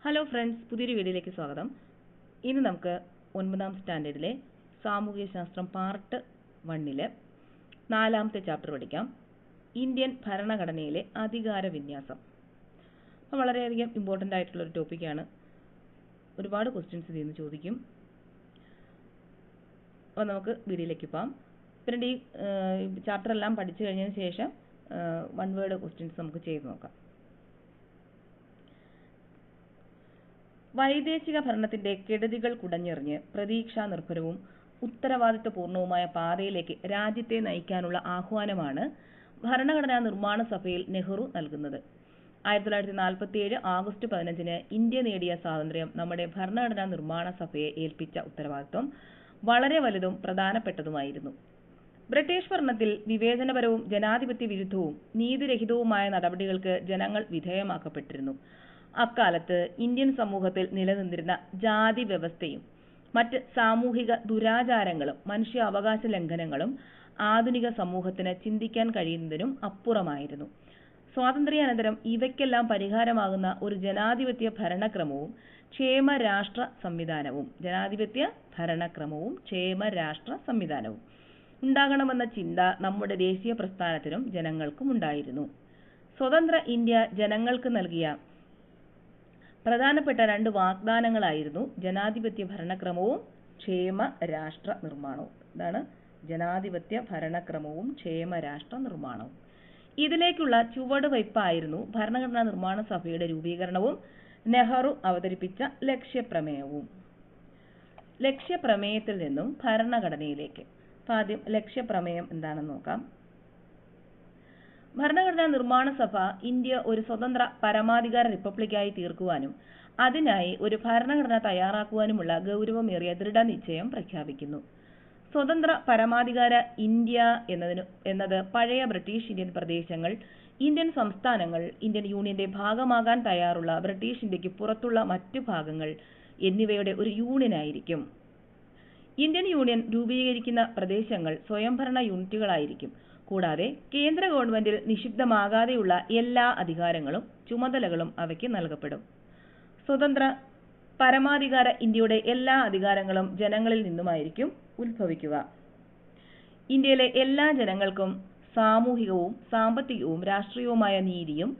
Hello friends, പുതിയൊരു വീഡിയോയിലേക്ക് സ്വാഗതം. ഇന്ന് നമുക്ക് 9ാം സ്റ്റാൻഡേർഡിലെ സാമൂഹ്യശാസ്ത്രം പാർട്ട് 1 4ാമത്തെ ചാപ്റ്റർ പഠിക്കാം. ഇന്ത്യൻ ഭരണഘടനയിലെ അധികാര വിന്യാസം. അപ്പോൾ വളരെയധികം ഇമ്പോർട്ടൻ്റ് ആയിട്ടുള്ളൊരു ടോപ്പിക്കാണ്. ഒരുപാട് ക്വസ്റ്റ്യൻസ് ഇതിൽ നിന്ന് ചോദിക്കും. അപ്പോൾ നമുക്ക് വീഡിയോയിലേക്ക് പോകാം. പിന്നീട് ഈ ചാപ്റ്റർ എല്ലാം പഠിച്ചു കഴിഞ്ഞതിന് ശേഷം വൺ വേർഡ് ക്വസ്റ്റ്യൻസ് നമുക്ക് ചെയ്ത് നോക്കാം. വൈദേശിക ഭരണത്തിന്റെ കെടുതികൾ കുടഞ്ഞെറിഞ്ഞ് പ്രതീക്ഷാ നിർഭരവും ഉത്തരവാദിത്വപൂർണവുമായ പാതയിലേക്ക് രാജ്യത്തെ നയിക്കാനുള്ള ആഹ്വാനമാണ് ഭരണഘടനാ നിർമ്മാണ സഭയിൽ നെഹ്റു നൽകുന്നത്. 1947 ആഗസ്റ്റ് 15 ഇന്ത്യ നേടിയ സ്വാതന്ത്ര്യം നമ്മുടെ ഭരണഘടനാ നിർമ്മാണ സഭയെ ഏൽപ്പിച്ച ഉത്തരവാദിത്വം വളരെ വലുതും പ്രധാനപ്പെട്ടതുമായിരുന്നു. ബ്രിട്ടീഷ് ഭരണത്തിൽ വിവേചനപരവും ജനാധിപത്യ വിരുദ്ധവും നീതിരഹിതവുമായ നടപടികൾക്ക് ജനങ്ങൾ വിധേയമാക്കപ്പെട്ടിരുന്നു. അക്കാലത്ത് ഇന്ത്യൻ സമൂഹത്തിൽ നിലനിന്നിരുന്ന ജാതി വ്യവസ്ഥയും മറ്റ് സാമൂഹിക ദുരാചാരങ്ങളും മനുഷ്യാവകാശ ലംഘനങ്ങളും ആധുനിക സമൂഹത്തിന് ചിന്തിക്കാൻ കഴിയുന്നതിനും അപ്പുറമായിരുന്നു. സ്വാതന്ത്ര്യാനന്തരം ഇവയ്ക്കെല്ലാം പരിഹാരമാകുന്ന ഒരു ജനാധിപത്യ ഭരണക്രമവും ക്ഷേമരാഷ്ട്ര സംവിധാനവും ഉണ്ടാകണമെന്ന ചിന്ത നമ്മുടെ ദേശീയ പ്രസ്ഥാനത്തിനും ജനങ്ങൾക്കും ഉണ്ടായിരുന്നു. സ്വതന്ത്ര ഇന്ത്യ ജനങ്ങൾക്ക് നൽകിയ പ്രധാനപ്പെട്ട 2 വാഗ്ദാനങ്ങളായിരുന്നു ജനാധിപത്യ ഭരണക്രമവും ക്ഷേമരാഷ്ട്ര നിർമ്മാണവും. ഇതാണ് ജനാധിപത്യ ഭരണക്രമവും ക്ഷേമരാഷ്ട്ര നിർമ്മാണവും. ഇതിലേക്കുള്ള ചുവടുവയ്പായിരുന്നു ഭരണഘടനാ നിർമ്മാണ സഭയുടെ രൂപീകരണവും നെഹ്റു അവതരിപ്പിച്ച ലക്ഷ്യപ്രമേയവും. ലക്ഷ്യപ്രമേയത്തിൽ നിന്നും ഭരണഘടനയിലേക്ക്. ആദ്യം ലക്ഷ്യപ്രമേയം എന്താണെന്ന് നോക്കാം. ഭരണഘടനാ നിർമ്മാണ സഭ ഇന്ത്യ ഒരു സ്വതന്ത്ര പരമാധികാര റിപ്പബ്ലിക്കായി തീർക്കുവാനും അതിനായി ഒരു ഭരണഘടന തയ്യാറാക്കുവാനുമുള്ള ഗൗരവമേറിയ ദൃഢനിശ്ചയം പ്രഖ്യാപിക്കുന്നു. സ്വതന്ത്ര പരമാധികാര ഇന്ത്യ എന്നത് പഴയ ബ്രിട്ടീഷ് ഇന്ത്യൻ പ്രദേശങ്ങൾ, ഇന്ത്യൻ സംസ്ഥാനങ്ങൾ, ഇന്ത്യൻ യൂണിയന്റെ ഭാഗമാകാൻ തയ്യാറുള്ള ബ്രിട്ടീഷ് ഇന്ത്യക്ക് പുറത്തുള്ള മറ്റു ഭാഗങ്ങൾ എന്നിവയുടെ ഒരു യൂണിയനായിരിക്കും. ഇന്ത്യൻ യൂണിയൻ രൂപീകരിക്കുന്ന പ്രദേശങ്ങൾ സ്വയംഭരണ യൂണിറ്റുകളായിരിക്കും. കൂടാതെ കേന്ദ്ര ഗവൺമെന്റിൽ നിക്ഷിപ്തമാകാതെയുള്ള എല്ലാ അധികാരങ്ങളും ചുമതലകളും അവയ്ക്ക് നൽകപ്പെടും. സ്വതന്ത്ര പരമാധികാര ഇന്ത്യയുടെ എല്ലാ അധികാരങ്ങളും ജനങ്ങളിൽ നിന്നുമായിരിക്കും ഉത്ഭവിക്കുക. ഇന്ത്യയിലെ എല്ലാ ജനങ്ങൾക്കും സാമൂഹികവും സാമ്പത്തികവും രാഷ്ട്രീയവുമായ നീതിയും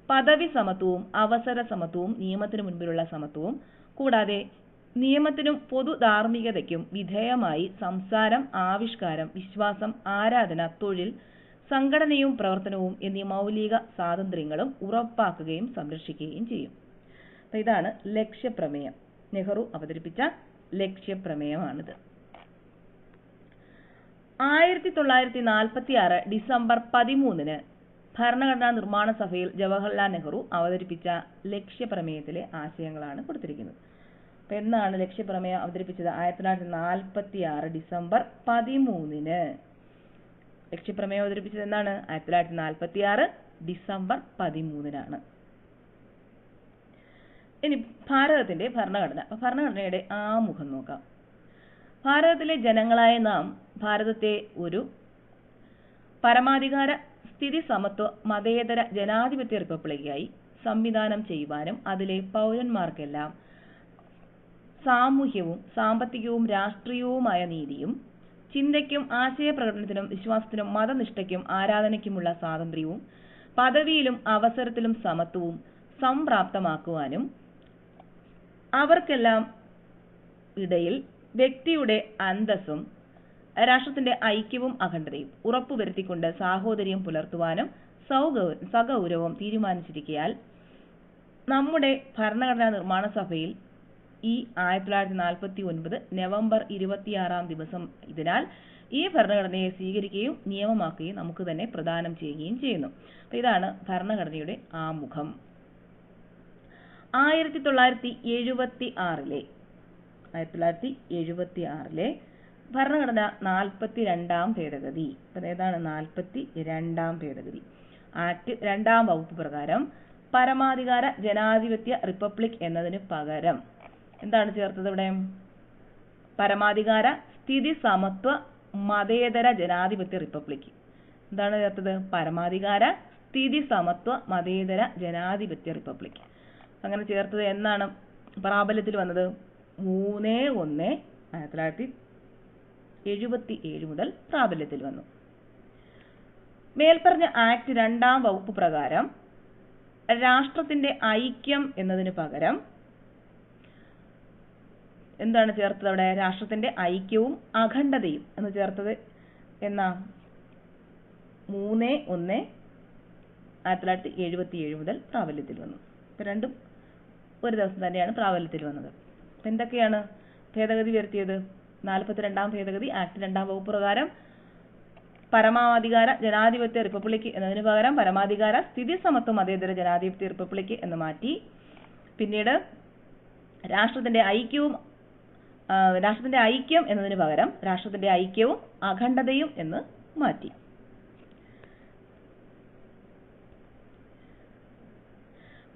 പദവി സമത്വവും അവസര സമത്വവും നിയമത്തിനു മുൻപിലുള്ള സമത്വവും കൂടാതെ നിയമത്തിനും പൊതു ധാർമ്മികതയ്ക്കും വിധേയമായി സംസാരം, ആവിഷ്കാരം, വിശ്വാസം, ആരാധന, തൊഴിൽ, സംഘടനയും പ്രവർത്തനവും എന്നീ മൗലിക സ്വാതന്ത്ര്യങ്ങളും ഉറപ്പാക്കുകയും സംരക്ഷിക്കുകയും ചെയ്യും. അപ്പോൾ ഇതാണ് ലക്ഷ്യപ്രമേയം. നെഹ്റു അവതരിപ്പിച്ച ലക്ഷ്യപ്രമേയമാണിത്. 1946 ഡിസംബർ 13 ഭരണഘടനാ നിർമ്മാണ സഭയിൽ ജവഹർലാൽ നെഹ്റു അവതരിപ്പിച്ച ലക്ഷ്യപ്രമേയത്തിലെ ആശയങ്ങളാണ് കൊടുത്തിരിക്കുന്നത്. അപ്പോൾ എന്നാണ് ലക്ഷ്യപ്രമേയം അവതരിപ്പിച്ചത്? 1946 ഡിസംബർ 13 ലക്ഷ്യപ്രമേയം അവതരിപ്പിച്ചത് എന്നാണ്? 1946 ഡിസംബർ 13 ഇനി ഭാരതത്തിന്റെ ഭരണഘടന. ഭരണഘടനയുടെ ആമുഖം നോക്കാം. ഭാരതത്തിലെ ജനങ്ങളായ നാം ഭാരതത്തെ ഒരു പരമാധികാര സ്ഥിതി സമത്വ മതേതര ജനാധിപത്യ റിപ്പബ്ലിക്കായി സംവിധാനം ചെയ്യുവാനും അതിലെ പൗരന്മാർക്കെല്ലാം സാമൂഹ്യവും സാമ്പത്തികവും രാഷ്ട്രീയവുമായ നീതിയും ചിന്തയ്ക്കും ആശയപ്രകടനത്തിനും വിശ്വാസത്തിനും മതനിഷ്ഠയ്ക്കും ആരാധനയ്ക്കുമുള്ള സ്വാതന്ത്ര്യവും പദവിയിലും അവസരത്തിലും സമത്വവും സംപ്രാപ്തമാക്കുവാനും അവർക്കെല്ലാം ഇടയിൽ വ്യക്തിയുടെ അന്തസ്സും രാഷ്ട്രത്തിന്റെ ഐക്യവും അഖണ്ഡതയും ഉറപ്പുവരുത്തിക്കൊണ്ട് സാഹോദര്യം പുലർത്തുവാനും സഗൗരവം തീരുമാനിച്ചിരിക്കയാൽ നമ്മുടെ ഭരണഘടനാ നിർമ്മാണ സഭയിൽ ഈ 1949 നവംബർ 26 ഇതിനാൽ ഈ ഭരണഘടനയെ സ്വീകരിക്കുകയും നിയമമാക്കുകയും നമുക്ക് തന്നെ പ്രദാനം ചെയ്യുകയും ചെയ്യുന്നു. അപ്പോൾ ഇതാണ് ഭരണഘടനയുടെ ആമുഖം. 1976 ഭരണഘടന 42ാം ഭേദഗതി. ഏതാണ് 42ാം ഭേദഗതി? ആക്ട് 2ാം വകുപ്പ് പ്രകാരം പരമാധികാര ജനാധിപത്യ റിപ്പബ്ലിക് എന്നതിന് പകരം എന്താണ് ചേർത്തത്? ഇവിടെ പരമാധികാര സ്ഥിതി സമത്വ മതേതര ജനാധിപത്യ റിപ്പബ്ലിക്. എന്താണ് ചേർത്തത്? പരമാധികാര സ്ഥിതി സമത്വ മതേതര ജനാധിപത്യ റിപ്പബ്ലിക്. അങ്ങനെ ചേർത്തത് എന്നാണ് പ്രാബല്യത്തിൽ വന്നത്? 3/1/1977 മുതൽ പ്രാബല്യത്തിൽ വന്നു. മേൽപ്പറഞ്ഞ ആക്ട് 2-ാം വകുപ്പ് പ്രകാരം രാഷ്ട്രത്തിന്റെ ഐക്യം എന്നതിന് പകരം എന്താണ് ചേർത്തത്? അവിടെ രാഷ്ട്രത്തിന്റെ ഐക്യവും അഖണ്ഡതയും എന്ന് ചേർത്തത് എന്നാ? 3/1/1977 മുതൽ പ്രാബല്യത്തിൽ വന്നു. രണ്ടും ഒരു ദിവസം തന്നെയാണ് പ്രാബല്യത്തിൽ വന്നത്. എന്തൊക്കെയാണ് ഭേദഗതി വരുത്തിയത്? 42-ാം ഭേദഗതി ആക്ട് 2-ാം വകുപ്പ് പ്രകാരം പരമാധികാര ജനാധിപത്യ റിപ്പബ്ലിക് എന്നതിന് പകരം പരമാധികാര സ്ഥിതി സമത്വ മതേതര ജനാധിപത്യ റിപ്പബ്ലിക് എന്ന് മാറ്റി. പിന്നീട് രാഷ്ട്രത്തിന്റെ ഐക്യം എന്നതിന് പകരം രാഷ്ട്രത്തിന്റെ ഐക്യവും അഖണ്ഡതയും എന്ന് മാറ്റി.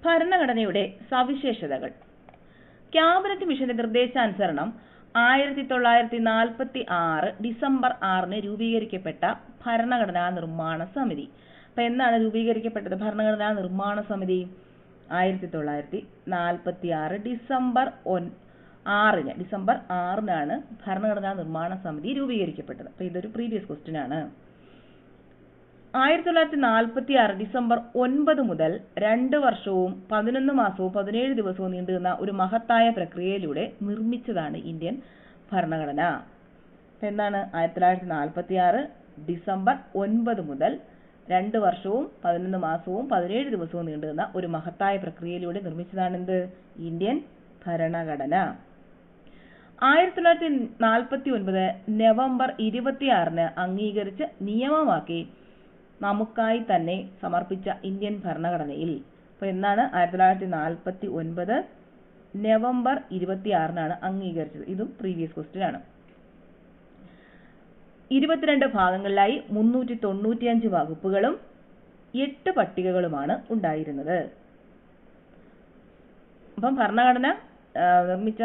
ഭരണഘടനയുടെ സവിശേഷതകൾ. ക്യാബിനറ്റ് മിഷന്റെ നിർദ്ദേശാനുസരണം 1946 ഡിസംബർ 6 രൂപീകരിക്കപ്പെട്ട ഭരണഘടനാ നിർമ്മാണ സമിതി. അപ്പൊ എന്നാണ് രൂപീകരിക്കപ്പെട്ടത് ഭരണഘടനാ നിർമ്മാണ സമിതി? 1946 ഡിസംബർ 6-നാണ് ഭരണഘടനാ നിർമ്മാണ സമിതി രൂപീകരിക്കപ്പെട്ടത്. അപ്പൊ ഇതൊരു പ്രീവിയസ് ക്വസ്റ്റ്യൻ ആണ്. 1946 ഡിസംബർ 9 മുതൽ 2 വർഷവും 11 മാസവും 17 ദിവസവും നീണ്ടുനിന്ന ഒരു മഹത്തായ പ്രക്രിയയിലൂടെ നിർമ്മിച്ചതാണ് ഇന്ത്യൻ ഭരണഘടന. എന്നാണ് 1946 ഡിസംബർ 9 മുതൽ 2 വർഷവും 11 മാസവും 17 ദിവസവും നീണ്ടുനിന്ന ഒരു മഹത്തായ പ്രക്രിയയിലൂടെ നിർമ്മിച്ചതാണ് എന്ത്? ഇന്ത്യൻ ഭരണഘടന. 1949 നവംബർ 26 അംഗീകരിച്ച് നിയമമാക്കി നമുക്കായി തന്നെ സമർപ്പിച്ച ഇന്ത്യൻ ഭരണഘടനയിൽ. അപ്പൊ എന്നാണ് 1949 നവംബർ 26 അംഗീകരിച്ചത്. ഇതും പ്രീവിയസ് ക്വസ്റ്റ്യൻ ആണ്. 22 ഭാഗങ്ങളിലായി 395 വകുപ്പുകളും 8 പട്ടികകളുമാണ് ഉണ്ടായിരുന്നത്. അപ്പം ഭരണഘടന നിർമ്മിച്ച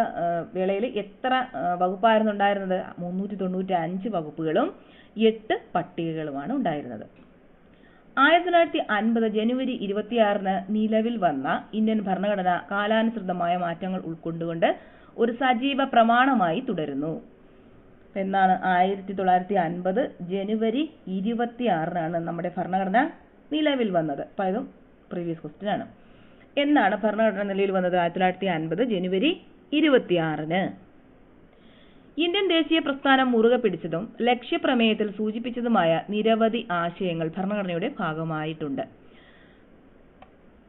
വേളയിൽ എത്ര വകുപ്പായിരുന്നു ഉണ്ടായിരുന്നത്? 395 വകുപ്പുകളും 8 പട്ടികകളുമാണ് ഉണ്ടായിരുന്നത്. 1950 ജനുവരി 26 നിലവിൽ വന്ന ഇന്ത്യൻ ഭരണഘടന കാലാനുസൃതമായ മാറ്റങ്ങൾ ഉൾക്കൊണ്ടുകൊണ്ട് ഒരു സജീവ പ്രമാണമായി തുടരുന്നു. എന്നാണ് 1950 ജനുവരി 26 നമ്മുടെ ഭരണഘടന നിലവിൽ വന്നത്. അപ്പൊ ഇതും പ്രീവിയസ് ക്വസ്റ്റ്യൻ ആണ്. എന്നാണ് ഭരണഘടന നിലവിൽ വന്നത്? 1950 ജനുവരി 26. ഇന്ത്യൻ ദേശീയ പ്രസ്ഥാനം മുറുകെ പിടിച്ചതും ലക്ഷ്യപ്രമേയത്തിൽ സൂചിപ്പിച്ചതുമായ നിരവധി ആശയങ്ങൾ ഭരണഘടനയുടെ ഭാഗമായിട്ടുണ്ട്.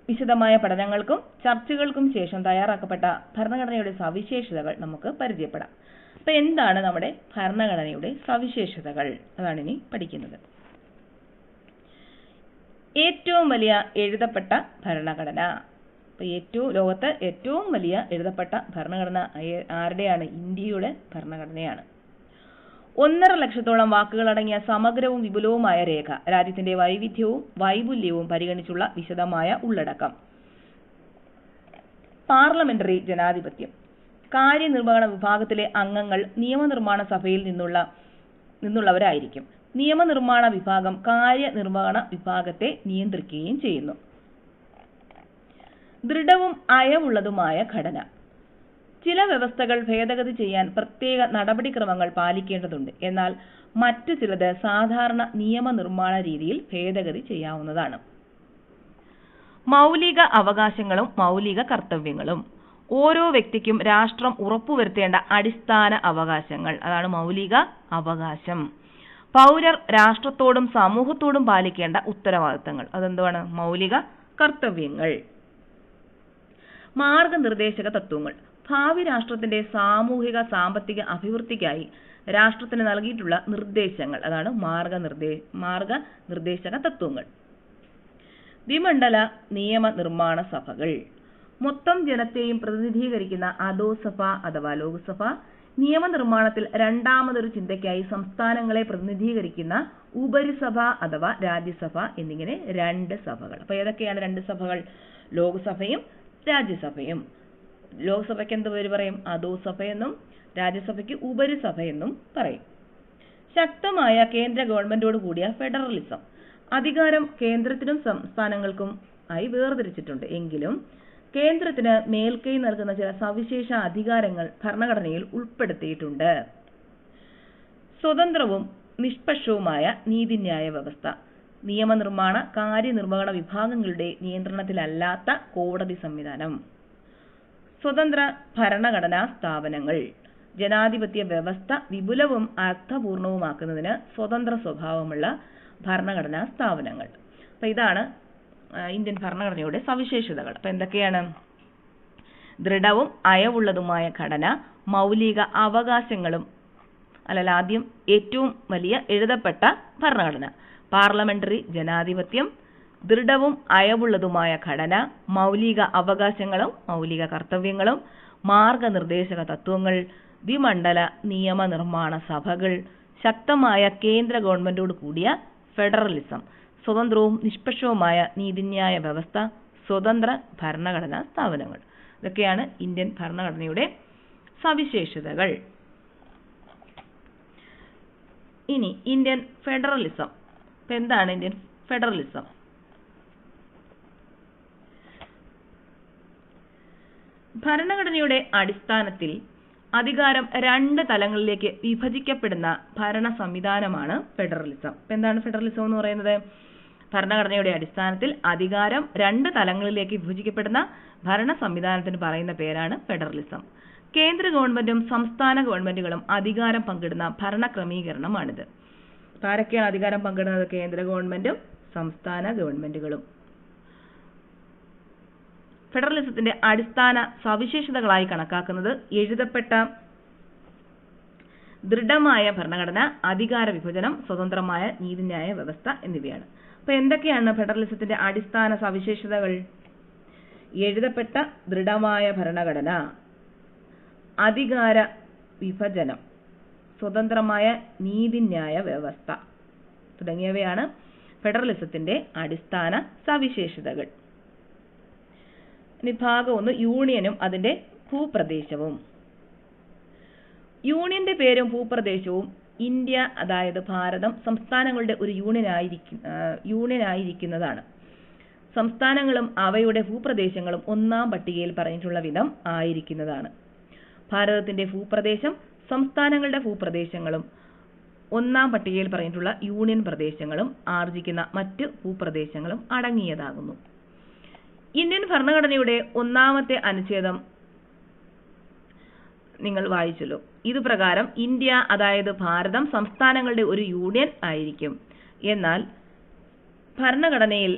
വിശദമായ പഠനങ്ങൾക്കും ചർച്ചകൾക്കും ശേഷം തയ്യാറാക്കപ്പെട്ട ഭരണഘടനയുടെ സവിശേഷതകൾ നമുക്ക് പരിചയപ്പെടാം. അപ്പൊ എന്താണ് നമ്മുടെ ഭരണഘടനയുടെ സവിശേഷതകൾ? അതാണ് ഇനി പഠിക്കുന്നത്. ഏറ്റവും വലിയ എഴുതപ്പെട്ട ഭരണഘടന. ലോകത്ത് ഏറ്റവും വലിയ എഴുതപ്പെട്ട ഭരണഘടന ആരുടെയാണ്? ഇന്ത്യയുടെ ഭരണഘടനയാണ്. 1.5 ലക്ഷത്തോളം വാക്കുകളടങ്ങിയ സമഗ്രവും വിപുലവുമായ രേഖ. രാജ്യത്തിന്റെ വൈവിധ്യവും വൈപുല്യവും പരിഗണിച്ചുള്ള വിശദമായ ഉള്ളടക്കം. പാർലമെന്ററി ജനാധിപത്യം. കാര്യനിർവഹണ വിഭാഗത്തിലെ അംഗങ്ങൾ നിയമനിർമ്മാണ സഭയിൽ നിന്നുള്ളവരായിരിക്കും. നിയമനിർമ്മാണ വിഭാഗം കാര്യനിർവഹണ വിഭാഗത്തെ നിയന്ത്രിക്കുകയും ചെയ്യുന്നു. ദൃഢവും അയവുള്ളതുമായ ഘടന. ചില വ്യവസ്ഥകൾ ഭേദഗതി ചെയ്യാൻ പ്രത്യേക നടപടിക്രമങ്ങൾ പാലിക്കേണ്ടതുണ്ട്. എന്നാൽ മറ്റു ചിലത് സാധാരണ നിയമനിർമ്മാണ രീതിയിൽ ഭേദഗതി ചെയ്യാവുന്നതാണ്. മൗലിക അവകാശങ്ങളും മൗലിക കർത്തവ്യങ്ങളും. ഓരോ വ്യക്തിക്കും രാഷ്ട്രം ഉറപ്പുവരുത്തേണ്ട അടിസ്ഥാന അവകാശങ്ങൾ. അതാണ് മൗലിക അവകാശം. പൗരർ രാഷ്ട്രത്തോടും സമൂഹത്തോടും പാലിക്കേണ്ട ഉത്തരവാദിത്തങ്ങൾ. അതെന്താണ്? മൗലിക കർത്തവ്യങ്ങൾ. മാർഗനിർദ്ദേശക തത്വങ്ങൾ. ഭാവി രാഷ്ട്രത്തിന്റെ സാമൂഹിക സാമ്പത്തിക അഭിവൃദ്ധിക്കായി രാഷ്ട്രത്തിന് നൽകിയിട്ടുള്ള നിർദ്ദേശങ്ങൾ. അതാണ് മാർഗനിർദ്ദേശക തത്വങ്ങൾ. ദ്വിമണ്ഡല നിയമനിർമ്മാണ സഭകൾ. മൊത്തം ജനത്തെയും പ്രതിനിധീകരിക്കുന്ന അധോസഭ അഥവാ ലോക്സഭ. നിയമനിർമ്മാണത്തിൽ രണ്ടാമതൊരു ചിന്തയ്ക്കായി സംസ്ഥാനങ്ങളെ പ്രതിനിധീകരിക്കുന്ന ഉപരിസഭ അഥവാ രാജ്യസഭ എന്നിങ്ങനെ 2 സഭകൾ. അപ്പൊ ഏതൊക്കെയാണ് 2 സഭകൾ? ലോക്സഭയും രാജ്യസഭയും. ലോക്സഭയ്ക്ക് എന്ത് പേര് പറയും? അധോസഭയെന്നും രാജ്യസഭയ്ക്ക് ഉപരിസഭയെന്നും പറയും. ശക്തമായ കേന്ദ്ര ഗവൺമെന്റോട് കൂടിയ ഫെഡറലിസം. അധികാരം കേന്ദ്രത്തിനും സംസ്ഥാനങ്ങൾക്കും ആയി വേർതിരിച്ചിട്ടുണ്ട്. എങ്കിലും കേന്ദ്രത്തിന് മേൽക്കൈ നൽകുന്ന ചില സവിശേഷ അധികാരങ്ങൾ ഭരണഘടനയിൽ ഉൾപ്പെടുത്തിയിട്ടുണ്ട്. സ്വതന്ത്രവും നിഷ്പക്ഷവുമായ നീതിന്യായ വ്യവസ്ഥ, നിയമനിർമ്മാണ കാര്യനിർവഹണ വിഭാഗങ്ങളുടെ നിയന്ത്രണത്തിലല്ലാത്ത കോടതി സംവിധാനം, സ്വതന്ത്ര ഭരണഘടനാ സ്ഥാപനങ്ങൾ, ജനാധിപത്യ വ്യവസ്ഥ വിപുലവും അർത്ഥപൂർണവുമാക്കുന്നതിന് സ്വതന്ത്ര സ്വഭാവമുള്ള ഭരണഘടനാ സ്ഥാപനങ്ങൾ. അപ്പോൾ ഇതാണ് ഇന്ത്യൻ ഭരണഘടനയുടെ സവിശേഷതകൾ. അപ്പോൾ എന്തൊക്കെയാണ്? ദൃഢവും അയവുള്ളതുമായ ഘടന, മൗലിക അവകാശങ്ങളും, ആദ്യം ഏറ്റവും വലിയ എഴുതപ്പെട്ട ഭരണഘടന, പാർലമെന്ററി ജനാധിപത്യം, ദൃഢവും അയവുള്ളതുമായ ഘടന, മൗലിക അവകാശങ്ങളും മൗലിക കർത്തവ്യങ്ങളും, മാർഗനിർദ്ദേശക തത്വങ്ങൾ, ദ്വിമണ്ഡല നിയമനിർമ്മാണ സഭകൾ, ശക്തമായ കേന്ദ്ര ഗവൺമെന്റോട് കൂടിയ ഫെഡറലിസം, സ്വതന്ത്രവും നിഷ്പക്ഷവുമായ നീതിന്യായ വ്യവസ്ഥ, സ്വതന്ത്ര ഭരണഘടനാ സ്ഥാപനങ്ങൾ. ഇതൊക്കെയാണ് ഇന്ത്യൻ ഭരണഘടനയുടെ സവിശേഷതകൾ. ഇനി ഇന്ത്യൻ ഫെഡറലിസം. എന്താണ് ഇന്ത്യൻ ഫെഡറലിസം? ഭരണഘടനയുടെ അടിസ്ഥാനത്തിൽ അധികാരം 2 തലങ്ങളിലേക്ക് വിഭജിക്കപ്പെടുന്ന ഭരണ സംവിധാനമാണ് ഫെഡറലിസം. എന്താണ് ഫെഡറലിസം എന്ന് പറയുന്നത്? ഭരണഘടനയുടെ അടിസ്ഥാനത്തിൽ അധികാരം 2 തലങ്ങളിലേക്ക് വിഭജിക്കപ്പെടുന്ന ഭരണ സംവിധാനത്തിന് പറയുന്ന പേരാണ് ഫെഡറലിസം. കേന്ദ്ര ഗവൺമെന്റും സംസ്ഥാന ഗവൺമെന്റുകളും അധികാരം പങ്കിടുന്ന ഭരണ ക്രമീകരണമാണിത്. ആരൊക്കെയാണ് അധികാരം പങ്കിടുന്നത്? കേന്ദ്ര ഗവൺമെന്റും സംസ്ഥാന ഗവൺമെന്റുകളും. ഫെഡറലിസത്തിന്റെ അടിസ്ഥാന സവിശേഷതകളായി കണക്കാക്കുന്നത് എഴുതപ്പെട്ട ദൃഢമായ ഭരണഘടന, അധികാര വിഭജനം, സ്വതന്ത്രമായ നീതിന്യായ വ്യവസ്ഥ എന്നിവയാണ്. അപ്പോൾ എന്തൊക്കെയാണ് ഫെഡറലിസത്തിന്റെ അടിസ്ഥാന സവിശേഷതകൾ? എഴുതപ്പെട്ട ദൃഢമായ ഭരണഘടന, അധികാര വിഭജനം, സ്വതന്ത്രമായ നീതിന്യായ വ്യവസ്ഥ തുടങ്ങിയവയാണ് ഫെഡറലിസത്തിന്റെ അടിസ്ഥാന സവിശേഷതകൾ. ഇനി ഭാഗം 1, യൂണിയനും അതിന്റെ ഭൂപ്രദേശവും. യൂണിയന്റെ പേരും ഭൂപ്രദേശവും ഇന്ത്യ, അതായത് ഭാരതം, സംസ്ഥാനങ്ങളുടെ ഒരു യൂണിയനായിരിക്കുന്നതാണ്. സംസ്ഥാനങ്ങളും അവയുടെ ഭൂപ്രദേശങ്ങളും 1-ാം പട്ടികയിൽ പറഞ്ഞിട്ടുള്ള വിധം ആയിരിക്കുന്നതാണ്. ഭാരതത്തിന്റെ ഭൂപ്രദേശം സംസ്ഥാനങ്ങളുടെ ഭൂപ്രദേശങ്ങളും 1-ാം പട്ടികയിൽ പറഞ്ഞിട്ടുള്ള യൂണിയൻ പ്രദേശങ്ങളും ആർജിക്കുന്ന മറ്റ് ഭൂപ്രദേശങ്ങളും അടങ്ങിയതാകുന്നു. ഇന്ത്യൻ ഭരണഘടനയുടെ 1-ാമത്തെ അനുച്ഛേദം നിങ്ങൾ വായിച്ചല്ലോ. ഇത് പ്രകാരം ഇന്ത്യ, അതായത് ഭാരതം, സംസ്ഥാനങ്ങളുടെ ഒരു യൂണിയൻ ആയിരിക്കും. എന്നാൽ ഭരണഘടനയിൽ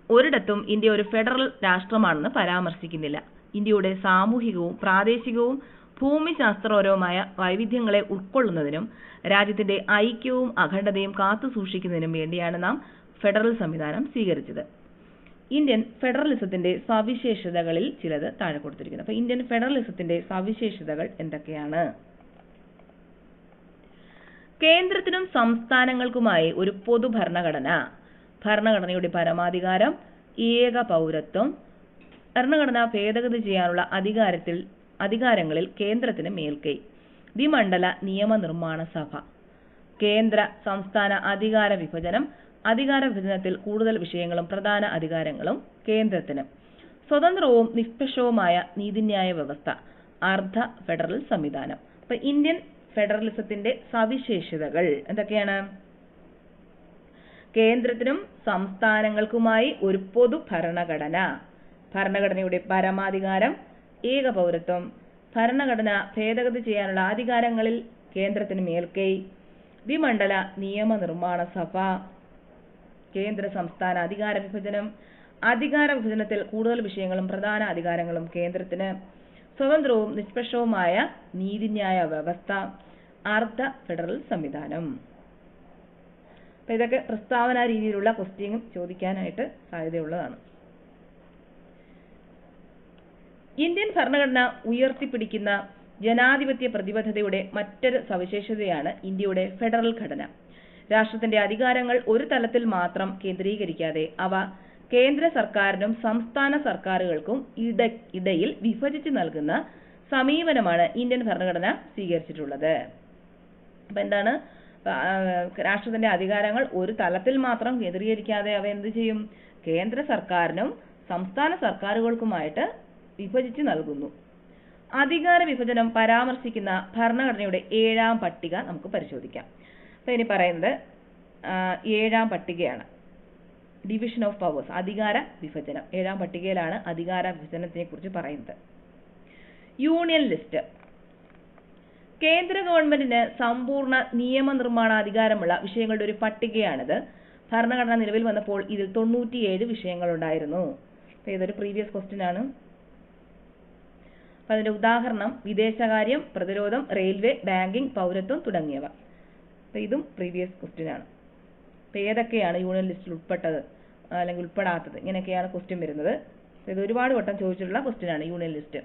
ഒരിടത്തും ഇന്ത്യ ഒരു ഫെഡറൽ രാഷ്ട്രമാണെന്ന് പരാമർശിക്കുന്നില്ല. ഇന്ത്യയുടെ സാമൂഹികവും പ്രാദേശികവും ഭൂമിശാസ്ത്രപരവുമായ വൈവിധ്യങ്ങളെ ഉൾക്കൊള്ളുന്നതിനും രാജ്യത്തിന്റെ ഐക്യവും അഖണ്ഡതയും കാത്തുസൂക്ഷിക്കുന്നതിനും വേണ്ടിയാണ് നാം ഫെഡറൽ സംവിധാനം സ്വീകരിച്ചത്. ഇന്ത്യൻ ഫെഡറലിസത്തിന്റെ സവിശേഷതകളിൽ ചിലത് താഴെ കൊടുത്തിരിക്കുന്നു. അപ്പോൾ ഇന്ത്യൻ ഫെഡറലിസത്തിന്റെ സവിശേഷതകൾ എന്തൊക്കെയാണ്? കേന്ദ്രത്തിനും സംസ്ഥാനങ്ങൾക്കുമായി ഒരു പൊതു ഭരണഘടന, ഭരണഘടനയുടെ പരമാധികാരം, ഏക പൗരത്വം, ഭരണഘടന ഭേദഗതി ചെയ്യാനുള്ള അധികാരങ്ങളിൽ കേന്ദ്രത്തിന് മേൽക്കൈ, ദ്വിമണ്ഡല നിയമനിർമ്മാണ സഭ, കേന്ദ്ര സംസ്ഥാന അധികാര വിഭജനം, അധികാര വിഭജനത്തിൽ കൂടുതൽ വിഷയങ്ങളും പ്രധാന അധികാരങ്ങളും കേന്ദ്രത്തിന്, സ്വതന്ത്രവും നിഷ്പക്ഷവുമായ നീതിന്യായ വ്യവസ്ഥ, അർദ്ധ ഫെഡറൽ സംവിധാനം. അപ്പൊ ഇന്ത്യൻ ഫെഡറലിസത്തിന്റെ സവിശേഷതകൾ എന്തൊക്കെയാണ്? കേന്ദ്രത്തിനും സംസ്ഥാനങ്ങൾക്കുമായി ഒരു പൊതു ഭരണഘടന, ഭരണഘടനയുടെ പരമാധികാരം, ഏക പൗരത്വം, ഭരണഘടന ഭേദഗതി ചെയ്യാനുള്ള അധികാരങ്ങളിൽ കേന്ദ്രത്തിന് മേൽക്കൈ, ദ്വിമണ്ഡല നിയമനിർമ്മാണ സഭ, കേന്ദ്ര സംസ്ഥാന അധികാര വിഭജനം, അധികാര വിഭജനത്തിൽ കൂടുതൽ വിഷയങ്ങളും പ്രധാന അധികാരങ്ങളും കേന്ദ്രത്തിന്, സ്വതന്ത്രവും നിഷ്പക്ഷവുമായ നീതിന്യായ വ്യവസ്ഥ, അർദ്ധ ഫെഡറൽ സംവിധാനം. അപ്പൊ ഇതൊക്കെ പ്രസ്താവന രീതിയിലുള്ള ക്വസ്റ്റ്യൻ ചോദിക്കാനായിട്ട് സാധ്യതയുള്ളതാണ്. ഇന്ത്യൻ ഭരണഘടന ഉയർത്തിപ്പിടിക്കുന്ന ജനാധിപത്യ പ്രതിബദ്ധതയുടെ മറ്റൊരു സവിശേഷതയാണ് ഇന്ത്യയുടെ ഫെഡറൽ ഘടന. രാഷ്ട്രത്തിന്റെ അധികാരങ്ങൾ ഒരു തലത്തിൽ മാത്രം കേന്ദ്രീകരിക്കാതെ അവ കേന്ദ്ര സർക്കാരിനും സംസ്ഥാന സർക്കാരുകൾക്കും ഇടയിൽ വിഭജിച്ച് നൽകുന്ന സമീപനമാണ് ഇന്ത്യൻ ഭരണഘടന സ്വീകരിച്ചിട്ടുള്ളത്. അപ്പൊ എന്താണ്? രാഷ്ട്രത്തിന്റെ അധികാരങ്ങൾ ഒരു തലത്തിൽ മാത്രം കേന്ദ്രീകരിക്കാതെ അവ എന്ത് ചെയ്യും? കേന്ദ്ര സർക്കാരിനും സംസ്ഥാന സർക്കാരുകൾക്കുമായിട്ട് വിഭജിച്ച് നൽകുന്നു. അധികാര വിഭജനം പരാമർശിക്കുന്ന ഭരണഘടനയുടെ 7ാം പട്ടിക നമുക്ക് പരിശോധിക്കാം. അപ്പോൾ ഇനി പറയുന്നത് 7ാം പട്ടികയാണ്. ഡിവിഷൻ ഓഫ് പവേഴ്സ്, അധികാര വിഭജനം. 7ാം പട്ടികയിലാണ് അധികാര വിഭജനത്തെ കുറിച്ച് പറയുന്നത്. Union list. കേന്ദ്ര ഗവൺമെന്റിന് സമ്പൂർണ്ണ നിയമനിർമ്മാണ അധികാരമുള്ള വിഷയങ്ങളുടെ ഒരു പട്ടികയാണിത്. ഭരണഘടന നിലവിൽ വന്നപ്പോൾ ഇതിൽ 97 വിഷയങ്ങളുണ്ടായിരുന്നു. അപ്പോൾ ഇതൊരു പ്രീവിയസ് ക്വസ്റ്റ്യൻ ആണ്. അപ്പോൾ അതിന്റെ ഉദാഹരണം വിദേശകാര്യം, പ്രതിരോധം, റെയിൽവേ, ബാങ്കിംഗ്, പൗരത്വം തുടങ്ങിയവ. അപ്പോൾ ഇതും പ്രീവിയസ് ക്വസ്റ്റ്യൻ ആണ്. അപ്പോൾ ഏതൊക്കെയാണ് യൂണിയൻ ലിസ്റ്റിൽ ഉൾപ്പെട്ടത് അല്ലെങ്കിൽ ഉൾപ്പെടാത്തത്, ഇങ്ങനെയൊക്കെയാണ് ക്വസ്റ്റ്യൻ വരുന്നത്. ഇത് ഒരുപാട് വട്ടം ചോദിച്ചിട്ടുള്ള ക്വസ്റ്റ്യൻ ആണ് യൂണിയൻ ലിസ്റ്റ്.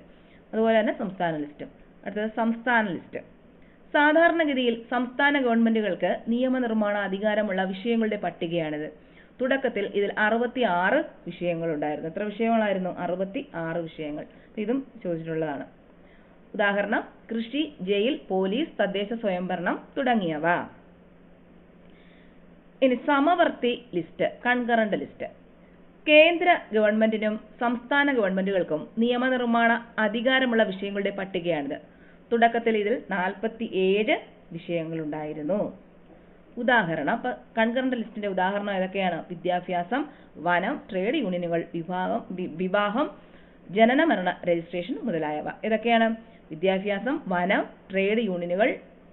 അതുപോലെ തന്നെ സംസ്ഥാന ലിസ്റ്റും. അടുത്തത് സംസ്ഥാന ലിസ്റ്റ്. സാധാരണഗതിയിൽ സംസ്ഥാന ഗവൺമെന്റുകൾക്ക് നിയമനിർമ്മാണ അധികാരമുള്ള വിഷയങ്ങളുടെ പട്ടികയാണിത്. തുടക്കത്തിൽ ഇതിൽ 66 വിഷയങ്ങളുണ്ടായിരുന്നു. എത്ര വിഷയങ്ങളായിരുന്നു? 66 വിഷയങ്ങൾ. ഇതും ചോദിച്ചിട്ടുള്ളതാണ്. ഉദാഹരണം കൃഷി, ജയിൽ, പോലീസ്, തദ്ദേശ സ്വയംഭരണം തുടങ്ങിയവ. ഇനി സമവർത്തി ലിസ്റ്റ്, കൺകറന്റ് ലിസ്റ്റ്. കേന്ദ്ര ഗവൺമെന്റിനും സംസ്ഥാന ഗവൺമെന്റുകൾക്കും നിയമനിർമ്മാണ അധികാരമുള്ള വിഷയങ്ങളുടെ പട്ടികയാണിത്. തുടക്കത്തിൽ ഇതിൽ 47 വിഷയങ്ങളുണ്ടായിരുന്നു. ഉദാഹരണം കൺകറന്റ് ലിസ്റ്റിന്റെ ഉദാഹരണം ഏതൊക്കെയാണ്? വിദ്യാഭ്യാസം, വനം, ട്രേഡ് യൂണിയനുകൾ, വിവാഹം, ജനന മരണ രജിസ്ട്രേഷൻ മുതലായവ. ഏതൊക്കെയാണ്? വിദ്യാഭ്യാസം, വനം, ട്രേഡ് യൂണിയനുകൾ,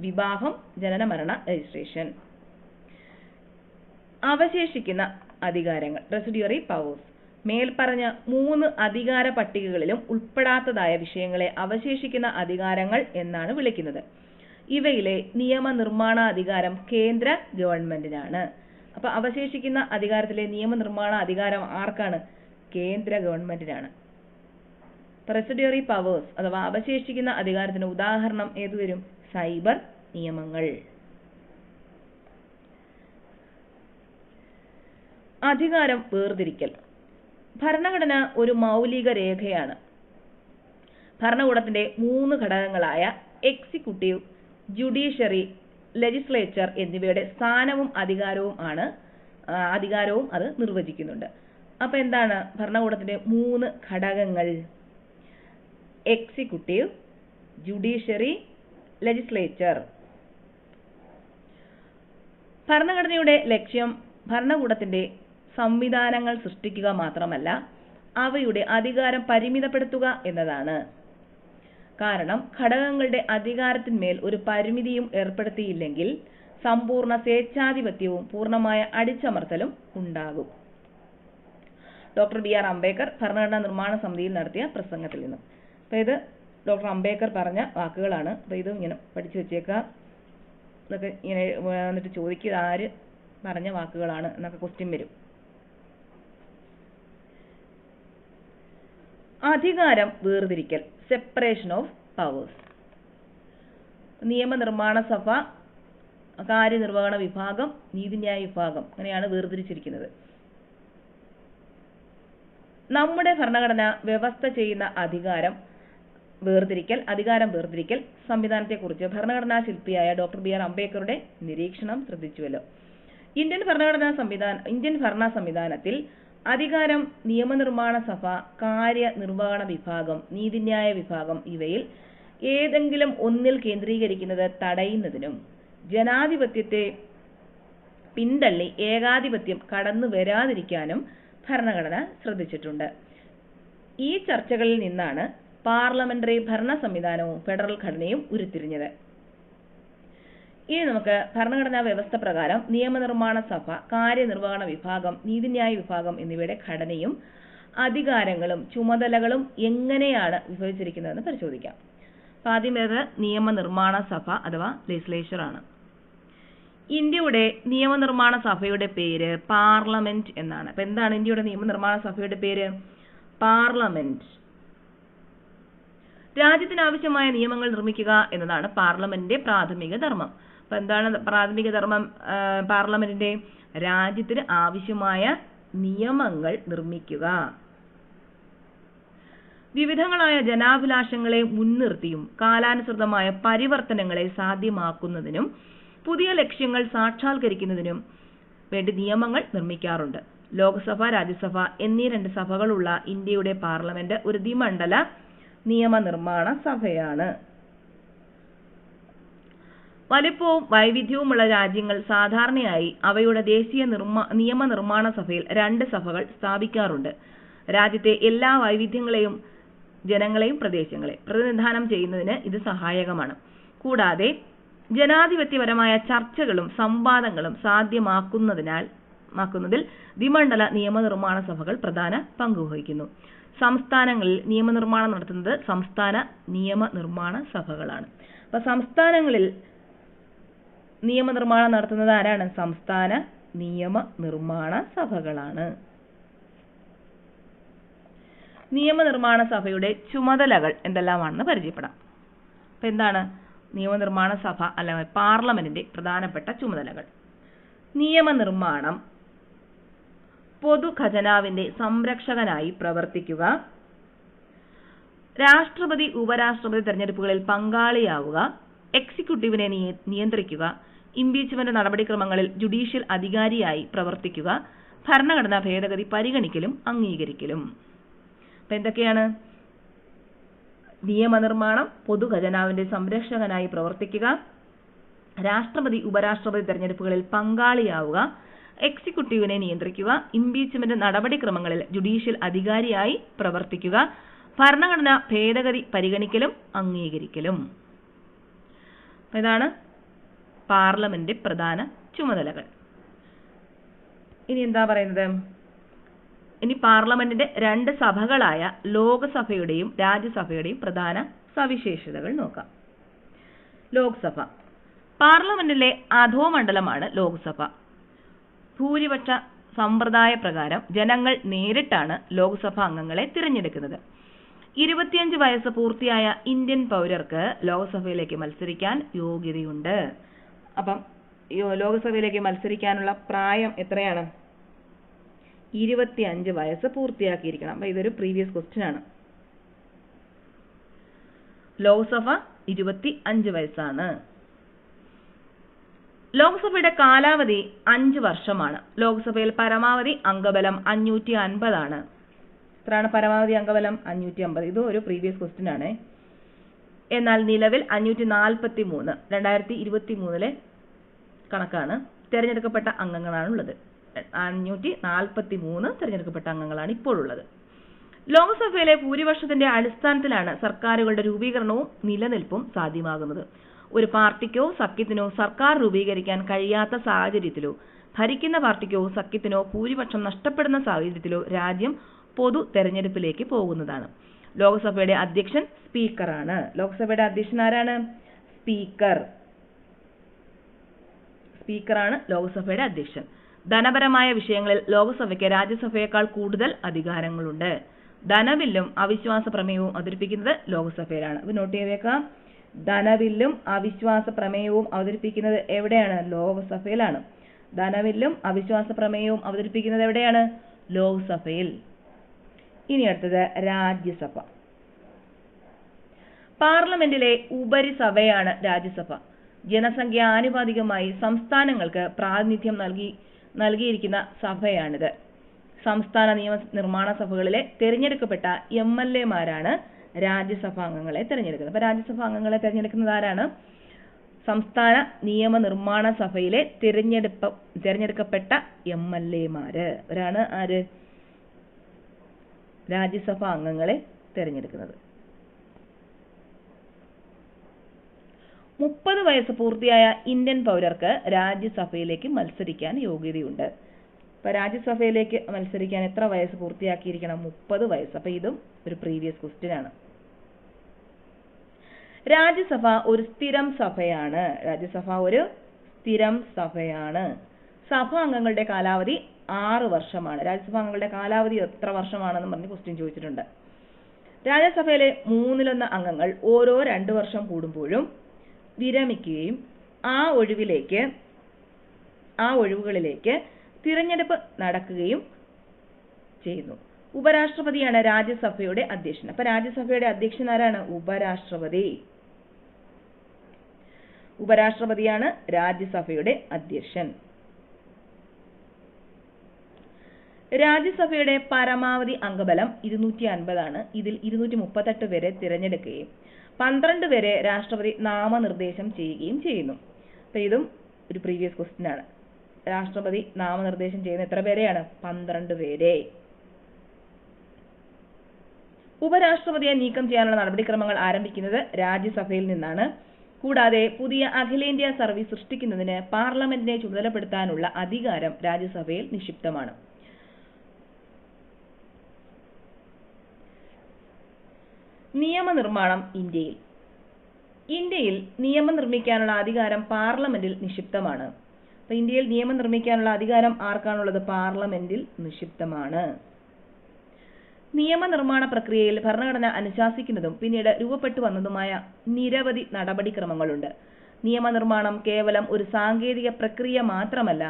വിവാഹം, ജനന മരണ രജിസ്ട്രേഷൻ. അവശേഷിക്കുന്ന അധികാരങ്ങൾ, റെസിഡ്യൂറി പവേഴ്സ്. മേൽപ്പറഞ്ഞ 3 അധികാര പട്ടികകളിലും ഉൾപ്പെടാത്തതായ വിഷയങ്ങളെ അവശേഷിക്കുന്ന അധികാരങ്ങൾ എന്നാണ് വിളിക്കുന്നത്. ഇവയിലെ നിയമനിർമ്മാണ അധികാരം കേന്ദ്ര ഗവൺമെന്റിനാണ്. അപ്പൊ അവശേഷിക്കുന്ന അധികാരത്തിലെ നിയമനിർമ്മാണ അധികാരം ആർക്കാണ്? കേന്ദ്ര ഗവൺമെന്റിനാണ്. റെസിഡ്യൂറി പവേഴ്സ് അഥവാ അവശേഷിക്കുന്ന അധികാരത്തിന് ഉദാഹരണം ഏതു വരും? സൈബർ നിയമങ്ങൾ. അധികാരം വേർതിരിക്കൽ. ഭരണഘടന ഒരു മൗലിക രേഖയാണ്. ഭരണകൂടത്തിന്റെ 3 ഘടകങ്ങളായ എക്സിക്യൂട്ടീവ്, ജുഡീഷ്യറി, ലെജിസ്ലേച്ചർ എന്നിവയുടെ സ്ഥാനവും അധികാരവും അത് നിർവചിക്കുന്നുണ്ട്. അപ്പൊ എന്താണ് ഭരണകൂടത്തിന്റെ 3 ഘടകങ്ങൾ? Executive, judiciary, legislature. ഭരണഘടനയുടെ ലക്ഷ്യം ഭരണകൂടത്തിന്റെ സംവിധാനങ്ങൾ സൃഷ്ടിക്കുക മാത്രമല്ല അവയുടെ അധികാരം പരിമിതപ്പെടുത്തുക എന്നതാണ്. കാരണം ഘടകങ്ങളുടെ അധികാരത്തിന്മേൽ ഒരു പരിമിതിയും ഏർപ്പെടുത്തിയില്ലെങ്കിൽ സമ്പൂർണ്ണ സ്വേച്ഛാധിപത്യവും പൂർണ്ണമായ അടിച്ചമർത്തലും ഉണ്ടാകും. Doctor BR. അംബേദ്കർ ഭരണഘടനാ നിർമ്മാണ സമിതിയിൽ നടത്തിയ പ്രസംഗത്തിൽ നിന്നും. അപ്പോൾ ഇത് ഡോക്ടർ അംബേദ്കർ പറഞ്ഞ വാക്കുകളാണ്. അപ്പോൾ ഇതും ഇങ്ങനെ പഠിച്ചു വെച്ചേക്കുക. ഇതൊക്കെ ഇങ്ങനെ എന്നിട്ട് ചോദിക്കുക ആര് പറഞ്ഞ വാക്കുകളാണ് എന്നൊക്കെ ക്വസ്റ്റ്യൻ വരും. അധികാരം വേർതിരിക്കൽ, സെപ്പറേഷൻ ഓഫ് പവേഴ്സ്. നിയമനിർമ്മാണ സഭ, കാര്യനിർവഹണ വിഭാഗം, നീതിന്യായ വിഭാഗം, അങ്ങനെയാണ് വേർതിരിച്ചിരിക്കുന്നത്. നമ്മുടെ ഭരണഘടന വ്യവസ്ഥ ചെയ്യുന്ന അധികാരം വേർതിരിക്കൽ സംവിധാനത്തെക്കുറിച്ച് ഭരണഘടനാ ശില്പിയായ ഡോക്ടർ ബി.ആർ. അംബേദ്കറുടെ നിരീക്ഷണം ശ്രദ്ധിച്ചുവല്ലോ. ഇന്ത്യൻ ഭരണ സംവിധാനത്തിൽ അധികാരം നിയമനിർമ്മാണ സഭ, കാര്യനിർവഹണ വിഭാഗം, നീതിന്യായ വിഭാഗം ഇവയിൽ ഏതെങ്കിലും ഒന്നിൽ കേന്ദ്രീകരിക്കുന്നത് തടയുന്നതിനും ജനാധിപത്യത്തെ പിന്തള്ളി ഏകാധിപത്യം കടന്നു വരാതിരിക്കാനും ഭരണഘടന ശ്രദ്ധിച്ചിട്ടുണ്ട്. ഈ ചർച്ചകളിൽ നിന്നാണ് പാർലമെന്ററി ഭരണ സംവിധാനവും ഫെഡറൽ ഘടനയും ഉരുത്തിരിഞ്ഞത്. ഇനി നമുക്ക് ഭരണഘടനാ വ്യവസ്ഥ പ്രകാരം നിയമനിർമ്മാണ സഭ, കാര്യനിർവഹണ വിഭാഗം, നീതിന്യായ വിഭാഗം എന്നിവയുടെ ഘടനയും അധികാരങ്ങളും ചുമതലകളും എങ്ങനെയാണ് വിഭജിച്ചിരിക്കുന്നതെന്ന് പരിശോധിക്കാം. ആദ്യമേത് നിയമനിർമ്മാണ സഭ അഥവാ ലെജിസ്ലേച്ചർ ആണ്. ഇന്ത്യയുടെ നിയമനിർമ്മാണ സഭയുടെ പേര് പാർലമെന്റ് എന്നാണ്. അപ്പൊ എന്താണ് ഇന്ത്യയുടെ നിയമനിർമ്മാണ സഭയുടെ പേര്? പാർലമെന്റ്. രാജ്യത്തിനാവശ്യമായ നിയമങ്ങൾ നിർമ്മിക്കുക എന്നതാണ് പാർലമെന്റിന്റെ പ്രാഥമിക ധർമ്മം. അപ്പൊ എന്താണ് പ്രാഥമിക ധർമ്മം പാർലമെന്റിന്റെ? രാജ്യത്തിന് ആവശ്യമായ നിയമങ്ങൾ നിർമ്മിക്കുക. വിവിധങ്ങളായ ജനാഭിലാഷങ്ങളെ മുൻനിർത്തിയും കാലാനുസൃതമായ പരിവർത്തനങ്ങളെ സാധ്യമാക്കുന്നതിനും പുതിയ ലക്ഷ്യങ്ങൾ സാക്ഷാത്കരിക്കുന്നതിനും വേണ്ടി നിയമങ്ങൾ നിർമ്മിക്കാറുണ്ട്. ലോക്സഭ, രാജ്യസഭ എന്നീ 2 സഭകളുള്ള ഇന്ത്യയുടെ പാർലമെന്റ് ഒരു ദ്വിമണ്ഡല നിയമനിർമ്മാണ സഭയാണ്. വലിപ്പവും വൈവിധ്യവുമുള്ള രാജ്യങ്ങൾ സാധാരണയായി അവയുടെ ദേശീയ നിയമനിർമ്മാണ സഭയിൽ 2 സഭകൾ സ്ഥാപിക്കാറുണ്ട്. രാജ്യത്തെ എല്ലാ വൈവിധ്യങ്ങളെയും ജനങ്ങളെയും പ്രദേശങ്ങളെ പ്രതിനിധാനം ചെയ്യുന്നതിന് ഇത് സഹായകമാണ്. കൂടാതെ ജനാധിപത്യപരമായ ചർച്ചകളും സംവാദങ്ങളും സാധ്യമാക്കുന്നതിൽ ദ്വിമണ്ഡല നിയമനിർമ്മാണ സഭകൾ പ്രധാന പങ്കുവഹിക്കുന്നു. സംസ്ഥാനങ്ങളിൽ നിയമനിർമ്മാണം നടത്തുന്നത് സംസ്ഥാന നിയമനിർമ്മാണ സഭകളാണ്. അപ്പോൾ സംസ്ഥാനങ്ങളിൽ നിയമനിർമ്മാണം നടത്തുന്നത് ആരാണ്? സംസ്ഥാന നിയമനിർമ്മാണ സഭകളാണ്. നിയമനിർമ്മാണ സഭയുടെ ചുമതലകൾ എന്തെല്ലാമാണെന്ന് പരിചയപ്പെടാം. അപ്പോൾ എന്താണ് നിയമനിർമ്മാണ സഭ അല്ലെങ്കിൽ പാർലമെന്റിന്റെ പ്രധാനപ്പെട്ട ചുമതലകൾ? നിയമനിർമ്മാണം, പൊതുഖജനാവിന്റെ സംരക്ഷകനായി പ്രവർത്തിക്കുക, രാഷ്ട്രപതി ഉപരാഷ്ട്രപതി തെരഞ്ഞെടുപ്പുകളിൽ പങ്കാളിയാവുക, എക്സിക്യൂട്ടീവിനെ നിയന്ത്രിക്കുക, ഇംപീച്ച്മെന്റ് നടപടിക്രമങ്ങളിൽ ജുഡീഷ്യൽ അധികാരിയായി പ്രവർത്തിക്കുക, ഭരണഘടനാ ഭേദഗതി പരിഗണിക്കലും അംഗീകരിക്കലും. അപ്പം എന്തൊക്കെയാണ്? നിയമനിർമ്മാണം, പൊതുഖജനാവിന്റെ സംരക്ഷകനായി പ്രവർത്തിക്കുക, രാഷ്ട്രപതി ഉപരാഷ്ട്രപതി തെരഞ്ഞെടുപ്പുകളിൽ പങ്കാളിയാവുക, എക്സിക്യൂട്ടീവിനെ നിയന്ത്രിക്കുക, ഇംപീച്ച്മെന്റ് നടപടിക്രമങ്ങളിൽ ജുഡീഷ്യൽ അധികാരിയായി പ്രവർത്തിക്കുക, ഭരണഘടനാ ഭേദഗതി പരിഗണിക്കലും അംഗീകരിക്കലും. ഇതാണ് പാർലമെന്റ് പ്രധാന ചുമതലകൾ. ഇനി എന്താ പറയുന്നത്? ഇനി പാർലമെന്റിന്റെ 2 സഭകളായ ലോകസഭയുടെയും രാജ്യസഭയുടെയും പ്രധാന സവിശേഷതകൾ നോക്കാം. ലോക്സഭ പാർലമെന്റിലെ അധോമണ്ഡലമാണ് ലോക്സഭ. ഭൂരിപക്ഷ സമ്പ്രദായ പ്രകാരം ജനങ്ങൾ നേരിട്ടാണ് ലോക്സഭ അംഗങ്ങളെ തിരഞ്ഞെടുക്കുന്നത്. 25 വയസ്സ് പൂർത്തിയായ ഇന്ത്യൻ പൗരർക്ക് ലോക്സഭയിലേക്ക് മത്സരിക്കാൻ യോഗ്യതയുണ്ട്. അപ്പം ലോക്സഭയിലേക്ക് മത്സരിക്കാനുള്ള പ്രായം എത്രയാണ്? 25 വയസ്സ് പൂർത്തിയാക്കിയിരിക്കണം. അപ്പം ഇതൊരു പ്രീവിയസ് ക്വസ്റ്റ്യൻ ആണ്. ലോക്സഭ 25 വയസ്സാണ്. ലോക്സഭയുടെ കാലാവധി 5 വർഷമാണ്. ലോക്സഭയിൽ പരമാവധി അംഗബലം 550 ആണ്. എത്രയാണ് പരമാവധി അംഗബലം? 550. ഇത് ഒരു പ്രീവിയസ് ക്വസ്റ്റ്യൻ ആണ്. എന്നാൽ നിലവിൽ 543 2023 കണക്കാണ്. തിരഞ്ഞെടുക്കപ്പെട്ട അംഗങ്ങളാണുള്ളത്. 543 തിരഞ്ഞെടുക്കപ്പെട്ട അംഗങ്ങളാണ് ഇപ്പോഴുള്ളത്. ലോക്സഭയിലെ ഭൂരിപക്ഷത്തിന്റെ അടിസ്ഥാനത്തിലാണ് സർക്കാരുകളുടെ രൂപീകരണവും നിലനിൽപ്പും സാധ്യമാകുന്നത്. ഒരു പാർട്ടിക്കോ സഖ്യത്തിനോ സർക്കാർ രൂപീകരിക്കാൻ കഴിയാത്ത സാഹചര്യത്തിലോ ഭരിക്കുന്ന പാർട്ടിക്കോ സഖ്യത്തിനോ ഭൂരിപക്ഷം നഷ്ടപ്പെടുന്ന സാഹചര്യത്തിലോ രാജ്യം പൊതു തെരഞ്ഞെടുപ്പിലേക്ക് പോകുന്നതാണ്. ലോക്സഭയുടെ അധ്യക്ഷൻ സ്പീക്കറാണ്. ലോക്സഭയുടെ അധ്യക്ഷൻ ആരാണ്? സ്പീക്കറാണ് ലോക്സഭയുടെ അധ്യക്ഷൻ. ധനപരമായ വിഷയങ്ങളിൽ ലോക്സഭയ്ക്ക് രാജ്യസഭയേക്കാൾ കൂടുതൽ അധികാരങ്ങളുണ്ട്. ധനബില്ലും അവിശ്വാസ പ്രമേയവും അവതരിപ്പിക്കുന്നത് ലോക്സഭയിലാണ്. ഇത് നോട്ട് ചെയ്തേക്കാം. ധനബില്ലും അവിശ്വാസ പ്രമേയവും അവതരിപ്പിക്കുന്നത് എവിടെയാണ്? ലോക്സഭയിലാണ്. ധനബില്ലും അവിശ്വാസ പ്രമേയവും അവതരിപ്പിക്കുന്നത് എവിടെയാണ്? ലോക്സഭയിൽ. ഇനി അടുത്തത് രാജ്യസഭ. പാർലമെന്റിലെ ഉപരിസഭയാണ് രാജ്യസഭ. ജനസംഖ്യ ആനുപാതികമായി സംസ്ഥാനങ്ങൾക്ക് പ്രാതിനിധ്യം നൽകിയിരിക്കുന്ന സഭയാണിത്. സംസ്ഥാന നിയമനിർമ്മാണ സഭകളിലെ തിരഞ്ഞെടുക്കപ്പെട്ട MLA-മാരാണ് രാജ്യസഭാ അംഗങ്ങളെ തിരഞ്ഞെടുക്കുന്നത്. അപ്പോൾ രാജ്യസഭാ അംഗങ്ങളെ തിരഞ്ഞെടുക്കുന്നത് ആരാണ്? സംസ്ഥാന നിയമനിർമ്മാണ സഭയിലെ തിരഞ്ഞെടുക്കപ്പെട്ട MLA-മാര്. അവരാണ് ആര്? രാജ്യസഭാ അംഗങ്ങളെ തിരഞ്ഞെടുക്കുന്നത്. 30 വയസ്സ് പൂർത്തിയായ ഇന്ത്യൻ പൗരർക്ക് രാജ്യസഭയിലേക്ക് മത്സരിക്കാൻ യോഗ്യതയുണ്ട്. അപ്പോൾ രാജ്യസഭയിലേക്ക് മത്സരിക്കാൻ എത്ര വയസ്സ് പൂർത്തിയാക്കിയിരിക്കണം? 30 വയസ്സ്. അപ്പോൾ ഇതും ഒരു പ്രീവിയസ് ക്വസ്റ്റ്യൻ ആണ്. രാജ്യസഭ ഒരു സ്ഥിരം സഭയാണ്. സഭാ അംഗങ്ങളുടെ കാലാവധി 6 വർഷമാണ്. രാജ്യസഭാ അംഗങ്ങളുടെ കാലാവധി എത്ര വർഷമാണെന്ന് പറഞ്ഞ് ക്വസ്റ്റ്യൻ ചോദിച്ചിട്ടുണ്ട്. രാജ്യസഭയിലെ 1/3 അംഗങ്ങൾ ഓരോ 2 വർഷം കൂടുമ്പോഴും വിരമിക്കുകയും ആ ഒഴിവുകളിലേക്ക് തിരഞ്ഞെടുപ്പ് നടക്കുകയും ചെയ്യുന്നു. ഉപരാഷ്ട്രപതിയാണ് രാജ്യസഭയുടെ അധ്യക്ഷൻ. അപ്പൊ രാജ്യസഭയുടെ അധ്യക്ഷൻ ആരാണ്? ഉപരാഷ്ട്രപതിയാണ് രാജ്യസഭയുടെ അധ്യക്ഷൻ. രാജ്യസഭയുടെ പരമാവധി അംഗബലം 250 ഇതിൽ 238 പേരെ തിരഞ്ഞെടുക്കുകയും 12 പേരെ രാഷ്ട്രപതി നാമനിർദ്ദേശം ചെയ്യുകയും ചെയ്യുന്നു. അപ്പൊ ഇതും ഒരു പ്രീവിയസ് ക്വസ്റ്റ്യൻ ആണ്. രാഷ്ട്രപതി നാമനിർദ്ദേശം ചെയ്യുന്ന എത്ര പേരെയാണ്? 12 പേരെ. ഉപരാഷ്ട്രപതിയെ നീക്കം ചെയ്യാനുള്ള നടപടിക്രമങ്ങൾ ആരംഭിക്കുന്നത് രാജ്യസഭയിൽ നിന്നാണ്. കൂടാതെ പുതിയ അഖിലേന്ത്യാ സർവീസ് സൃഷ്ടിക്കുന്നതിന് പാർലമെന്റിനെ ചുമതലപ്പെടുത്താനുള്ള അധികാരം രാജ്യസഭയിൽ നിക്ഷിപ്തമാണ്. നിയമനിർമ്മാണം ഇന്ത്യയിൽ നിയമം നിർമ്മിക്കാനുള്ള അധികാരം പാർലമെന്റിൽ നിക്ഷിപ്തമാണ്. അപ്പൊ ഇന്ത്യയിൽ നിയമം നിർമ്മിക്കാനുള്ള അധികാരം ആർക്കാണുള്ളത്? പാർലമെന്റിൽ നിക്ഷിപ്തമാണ്. നിയമനിർമ്മാണ പ്രക്രിയയിൽ ഭരണഘടന അനുശാസിക്കുന്നതും പിന്നീട് രൂപപ്പെട്ടു വന്നതുമായ നിരവധി നടപടിക്രമങ്ങളുണ്ട്. നിയമനിർമ്മാണം കേവലം ഒരു സാങ്കേതിക പ്രക്രിയ മാത്രമല്ല,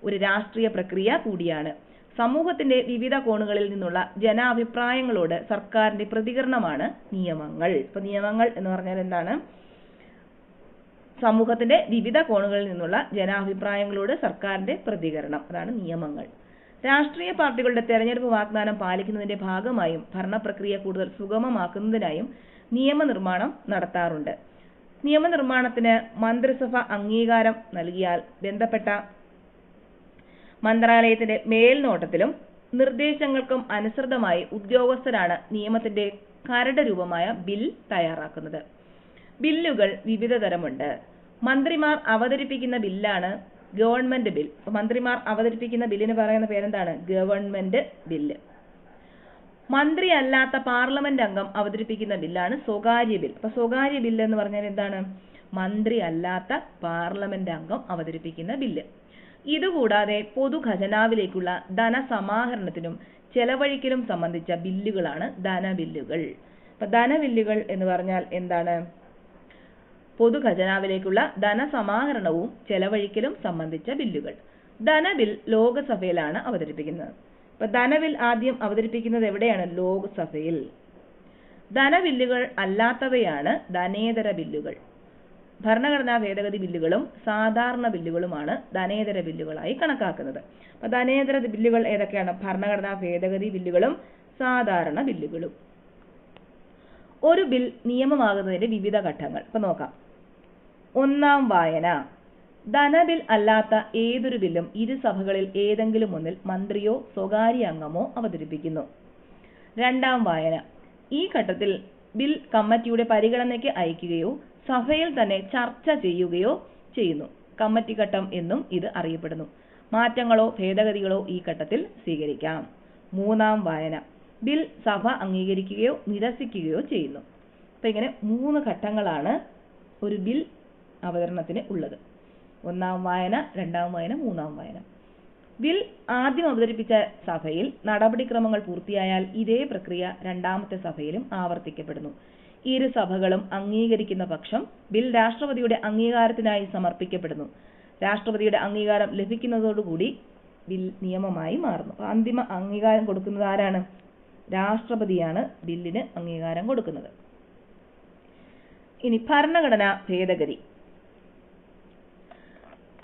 ഒരു രാഷ്ട്രീയ പ്രക്രിയ കൂടിയാണ്. സമൂഹത്തിന്റെ വിവിധ കോണുകളിൽ നിന്നുള്ള ജനാഭിപ്രായങ്ങളോട് സർക്കാരിന്റെ പ്രതികരണമാണ് നിയമങ്ങൾ. ഇപ്പൊ നിയമങ്ങൾ എന്ന് പറഞ്ഞാൽ എന്താണ്? സമൂഹത്തിന്റെ വിവിധ കോണുകളിൽ നിന്നുള്ള ജനാഭിപ്രായങ്ങളോട് സർക്കാരിന്റെ പ്രതികരണം, അതാണ് നിയമങ്ങൾ. രാഷ്ട്രീയ പാർട്ടികളുടെ തെരഞ്ഞെടുപ്പ് വാഗ്ദാനം പാലിക്കുന്നതിന്റെ ഭാഗമായും ഭരണപ്രക്രിയ കൂടുതൽ സുഗമമാക്കുന്നതിനായും നിയമനിർമ്മാണം നടത്താറുണ്ട്. നിയമനിർമ്മാണത്തിന് മന്ത്രിസഭ അംഗീകാരം നൽകിയാൽ ബന്ധപ്പെട്ട മന്ത്രാലയത്തിന്റെ മേൽനോട്ടത്തിലും നിർദ്ദേശങ്ങൾക്കും അനുസൃതമായി ഉദ്യോഗസ്ഥരാണ് നിയമത്തിന്റെ കരട് രൂപമായ ബിൽ തയ്യാറാക്കുന്നത്. ബില്ലുകൾ വിവിധ തരമുണ്ട്. മന്ത്രിമാർ അവതരിപ്പിക്കുന്ന ബില്ലാണ് ഗവൺമെന്റ് ബിൽ. മന്ത്രിമാർ അവതരിപ്പിക്കുന്ന ബില്ലിന് പറയുന്ന പേരെന്താണ്? Government bill. മന്ത്രി അല്ലാത്ത പാർലമെന്റ് അംഗം അവതരിപ്പിക്കുന്ന ബില്ലാണ് സ്വകാര്യ ബിൽ. അപ്പൊ സ്വകാര്യ ബില്ല് എന്ന് പറഞ്ഞാൽ എന്താണ്? മന്ത്രി അല്ലാത്ത പാർലമെന്റ് അംഗം അവതരിപ്പിക്കുന്ന ബില്ല്. ഇതുകൂടാതെ പൊതുഖജനാവിലേക്കുള്ള ധനസമാഹരണത്തിനും ചെലവഴിക്കലും സംബന്ധിച്ച ബില്ലുകളാണ് ധനബില്ലുകൾ. അപ്പൊ ധനബില്ലുകൾ എന്ന് പറഞ്ഞാൽ എന്താണ്? പൊതുഖജനാവിലേക്കുള്ള ധനസമാഹരണവും ചെലവഴിക്കലും സംബന്ധിച്ച ബില്ലുകൾ. ധനബിൽ ലോകസഭയിലാണ് അവതരിപ്പിക്കുന്നത്. അപ്പൊ ധനബിൽ ആദ്യം അവതരിപ്പിക്കുന്നത് എവിടെയാണ്? ലോക്സഭയിൽ. ധനബില്ലുകൾ അല്ലാത്തവയാണ് ധനേതര ബില്ലുകൾ. ഭരണഘടനാ ഭേദഗതി ബില്ലുകളും സാധാരണ ബില്ലുകളുമാണ് ധനേതര ബില്ലുകളായി കണക്കാക്കുന്നത്. അപ്പൊ ധനേതര ബില്ലുകൾ ഏതൊക്കെയാണ്? ഭരണഘടനാ ഭേദഗതി ബില്ലുകളും സാധാരണ ബില്ലുകളും. ഒരു ബിൽ നിയമമാകുന്നതിന്റെ വിവിധ ഘട്ടങ്ങൾ ഇപ്പൊ നോക്കാം. ഒന്നാം വായന. ധനബിൽ അല്ലാത്ത ഏതൊരു ബില്ലും ഇരുസഭകളിൽ ഏതെങ്കിലും ഒന്നിൽ മന്ത്രിയോ സ്വകാര്യ അംഗമോ അവതരിപ്പിക്കുന്നു. രണ്ടാം വായന. ഈ ഘട്ടത്തിൽ ബിൽ കമ്മിറ്റിയുടെ പരിഗണനയ്ക്ക് അയക്കുകയോ സഭയിൽ തന്നെ ചർച്ച ചെയ്യുകയോ ചെയ്യുന്നു. കമ്മിറ്റി ഘട്ടം എന്നും ഇത് അറിയപ്പെടുന്നു. മാറ്റങ്ങളോ ഭേദഗതികളോ ഈ ഘട്ടത്തിൽ സ്വീകരിക്കാം. മൂന്നാം വായന. ബിൽ സഭ അംഗീകരിക്കുകയോ നിരസിക്കുകയോ ചെയ്യുന്നു. അപ്പൊ ഇങ്ങനെ 3 ഘട്ടങ്ങളാണ് ഒരു ബിൽ അവതരണത്തിന് ഉള്ളത്. ഒന്നാം വായന, രണ്ടാം വായന, മൂന്നാം വായന. ബിൽ ആദ്യം അവതരിപ്പിച്ച സഭയിൽ നടപടിക്രമങ്ങൾ പൂർത്തിയായാൽ ഇതേ പ്രക്രിയ രണ്ടാമത്തെ സഭയിലും ആവർത്തിക്കപ്പെടുന്നു. ഇരു സഭകളും അംഗീകരിക്കുന്ന പക്ഷം ബിൽ രാഷ്ട്രപതിയുടെ അംഗീകാരത്തിനായി സമർപ്പിക്കപ്പെടുന്നു. രാഷ്ട്രപതിയുടെ അംഗീകാരം ലഭിക്കുന്നതോടുകൂടി ബിൽ നിയമമായി മാറുന്നു. അന്തിമ അംഗീകാരം കൊടുക്കുന്നത് ആരാണ്? രാഷ്ട്രപതിയാണ് ബില്ലിന് അംഗീകാരം കൊടുക്കുന്നത്. ഇനി ഭരണഘടനാ ഭേദഗതി.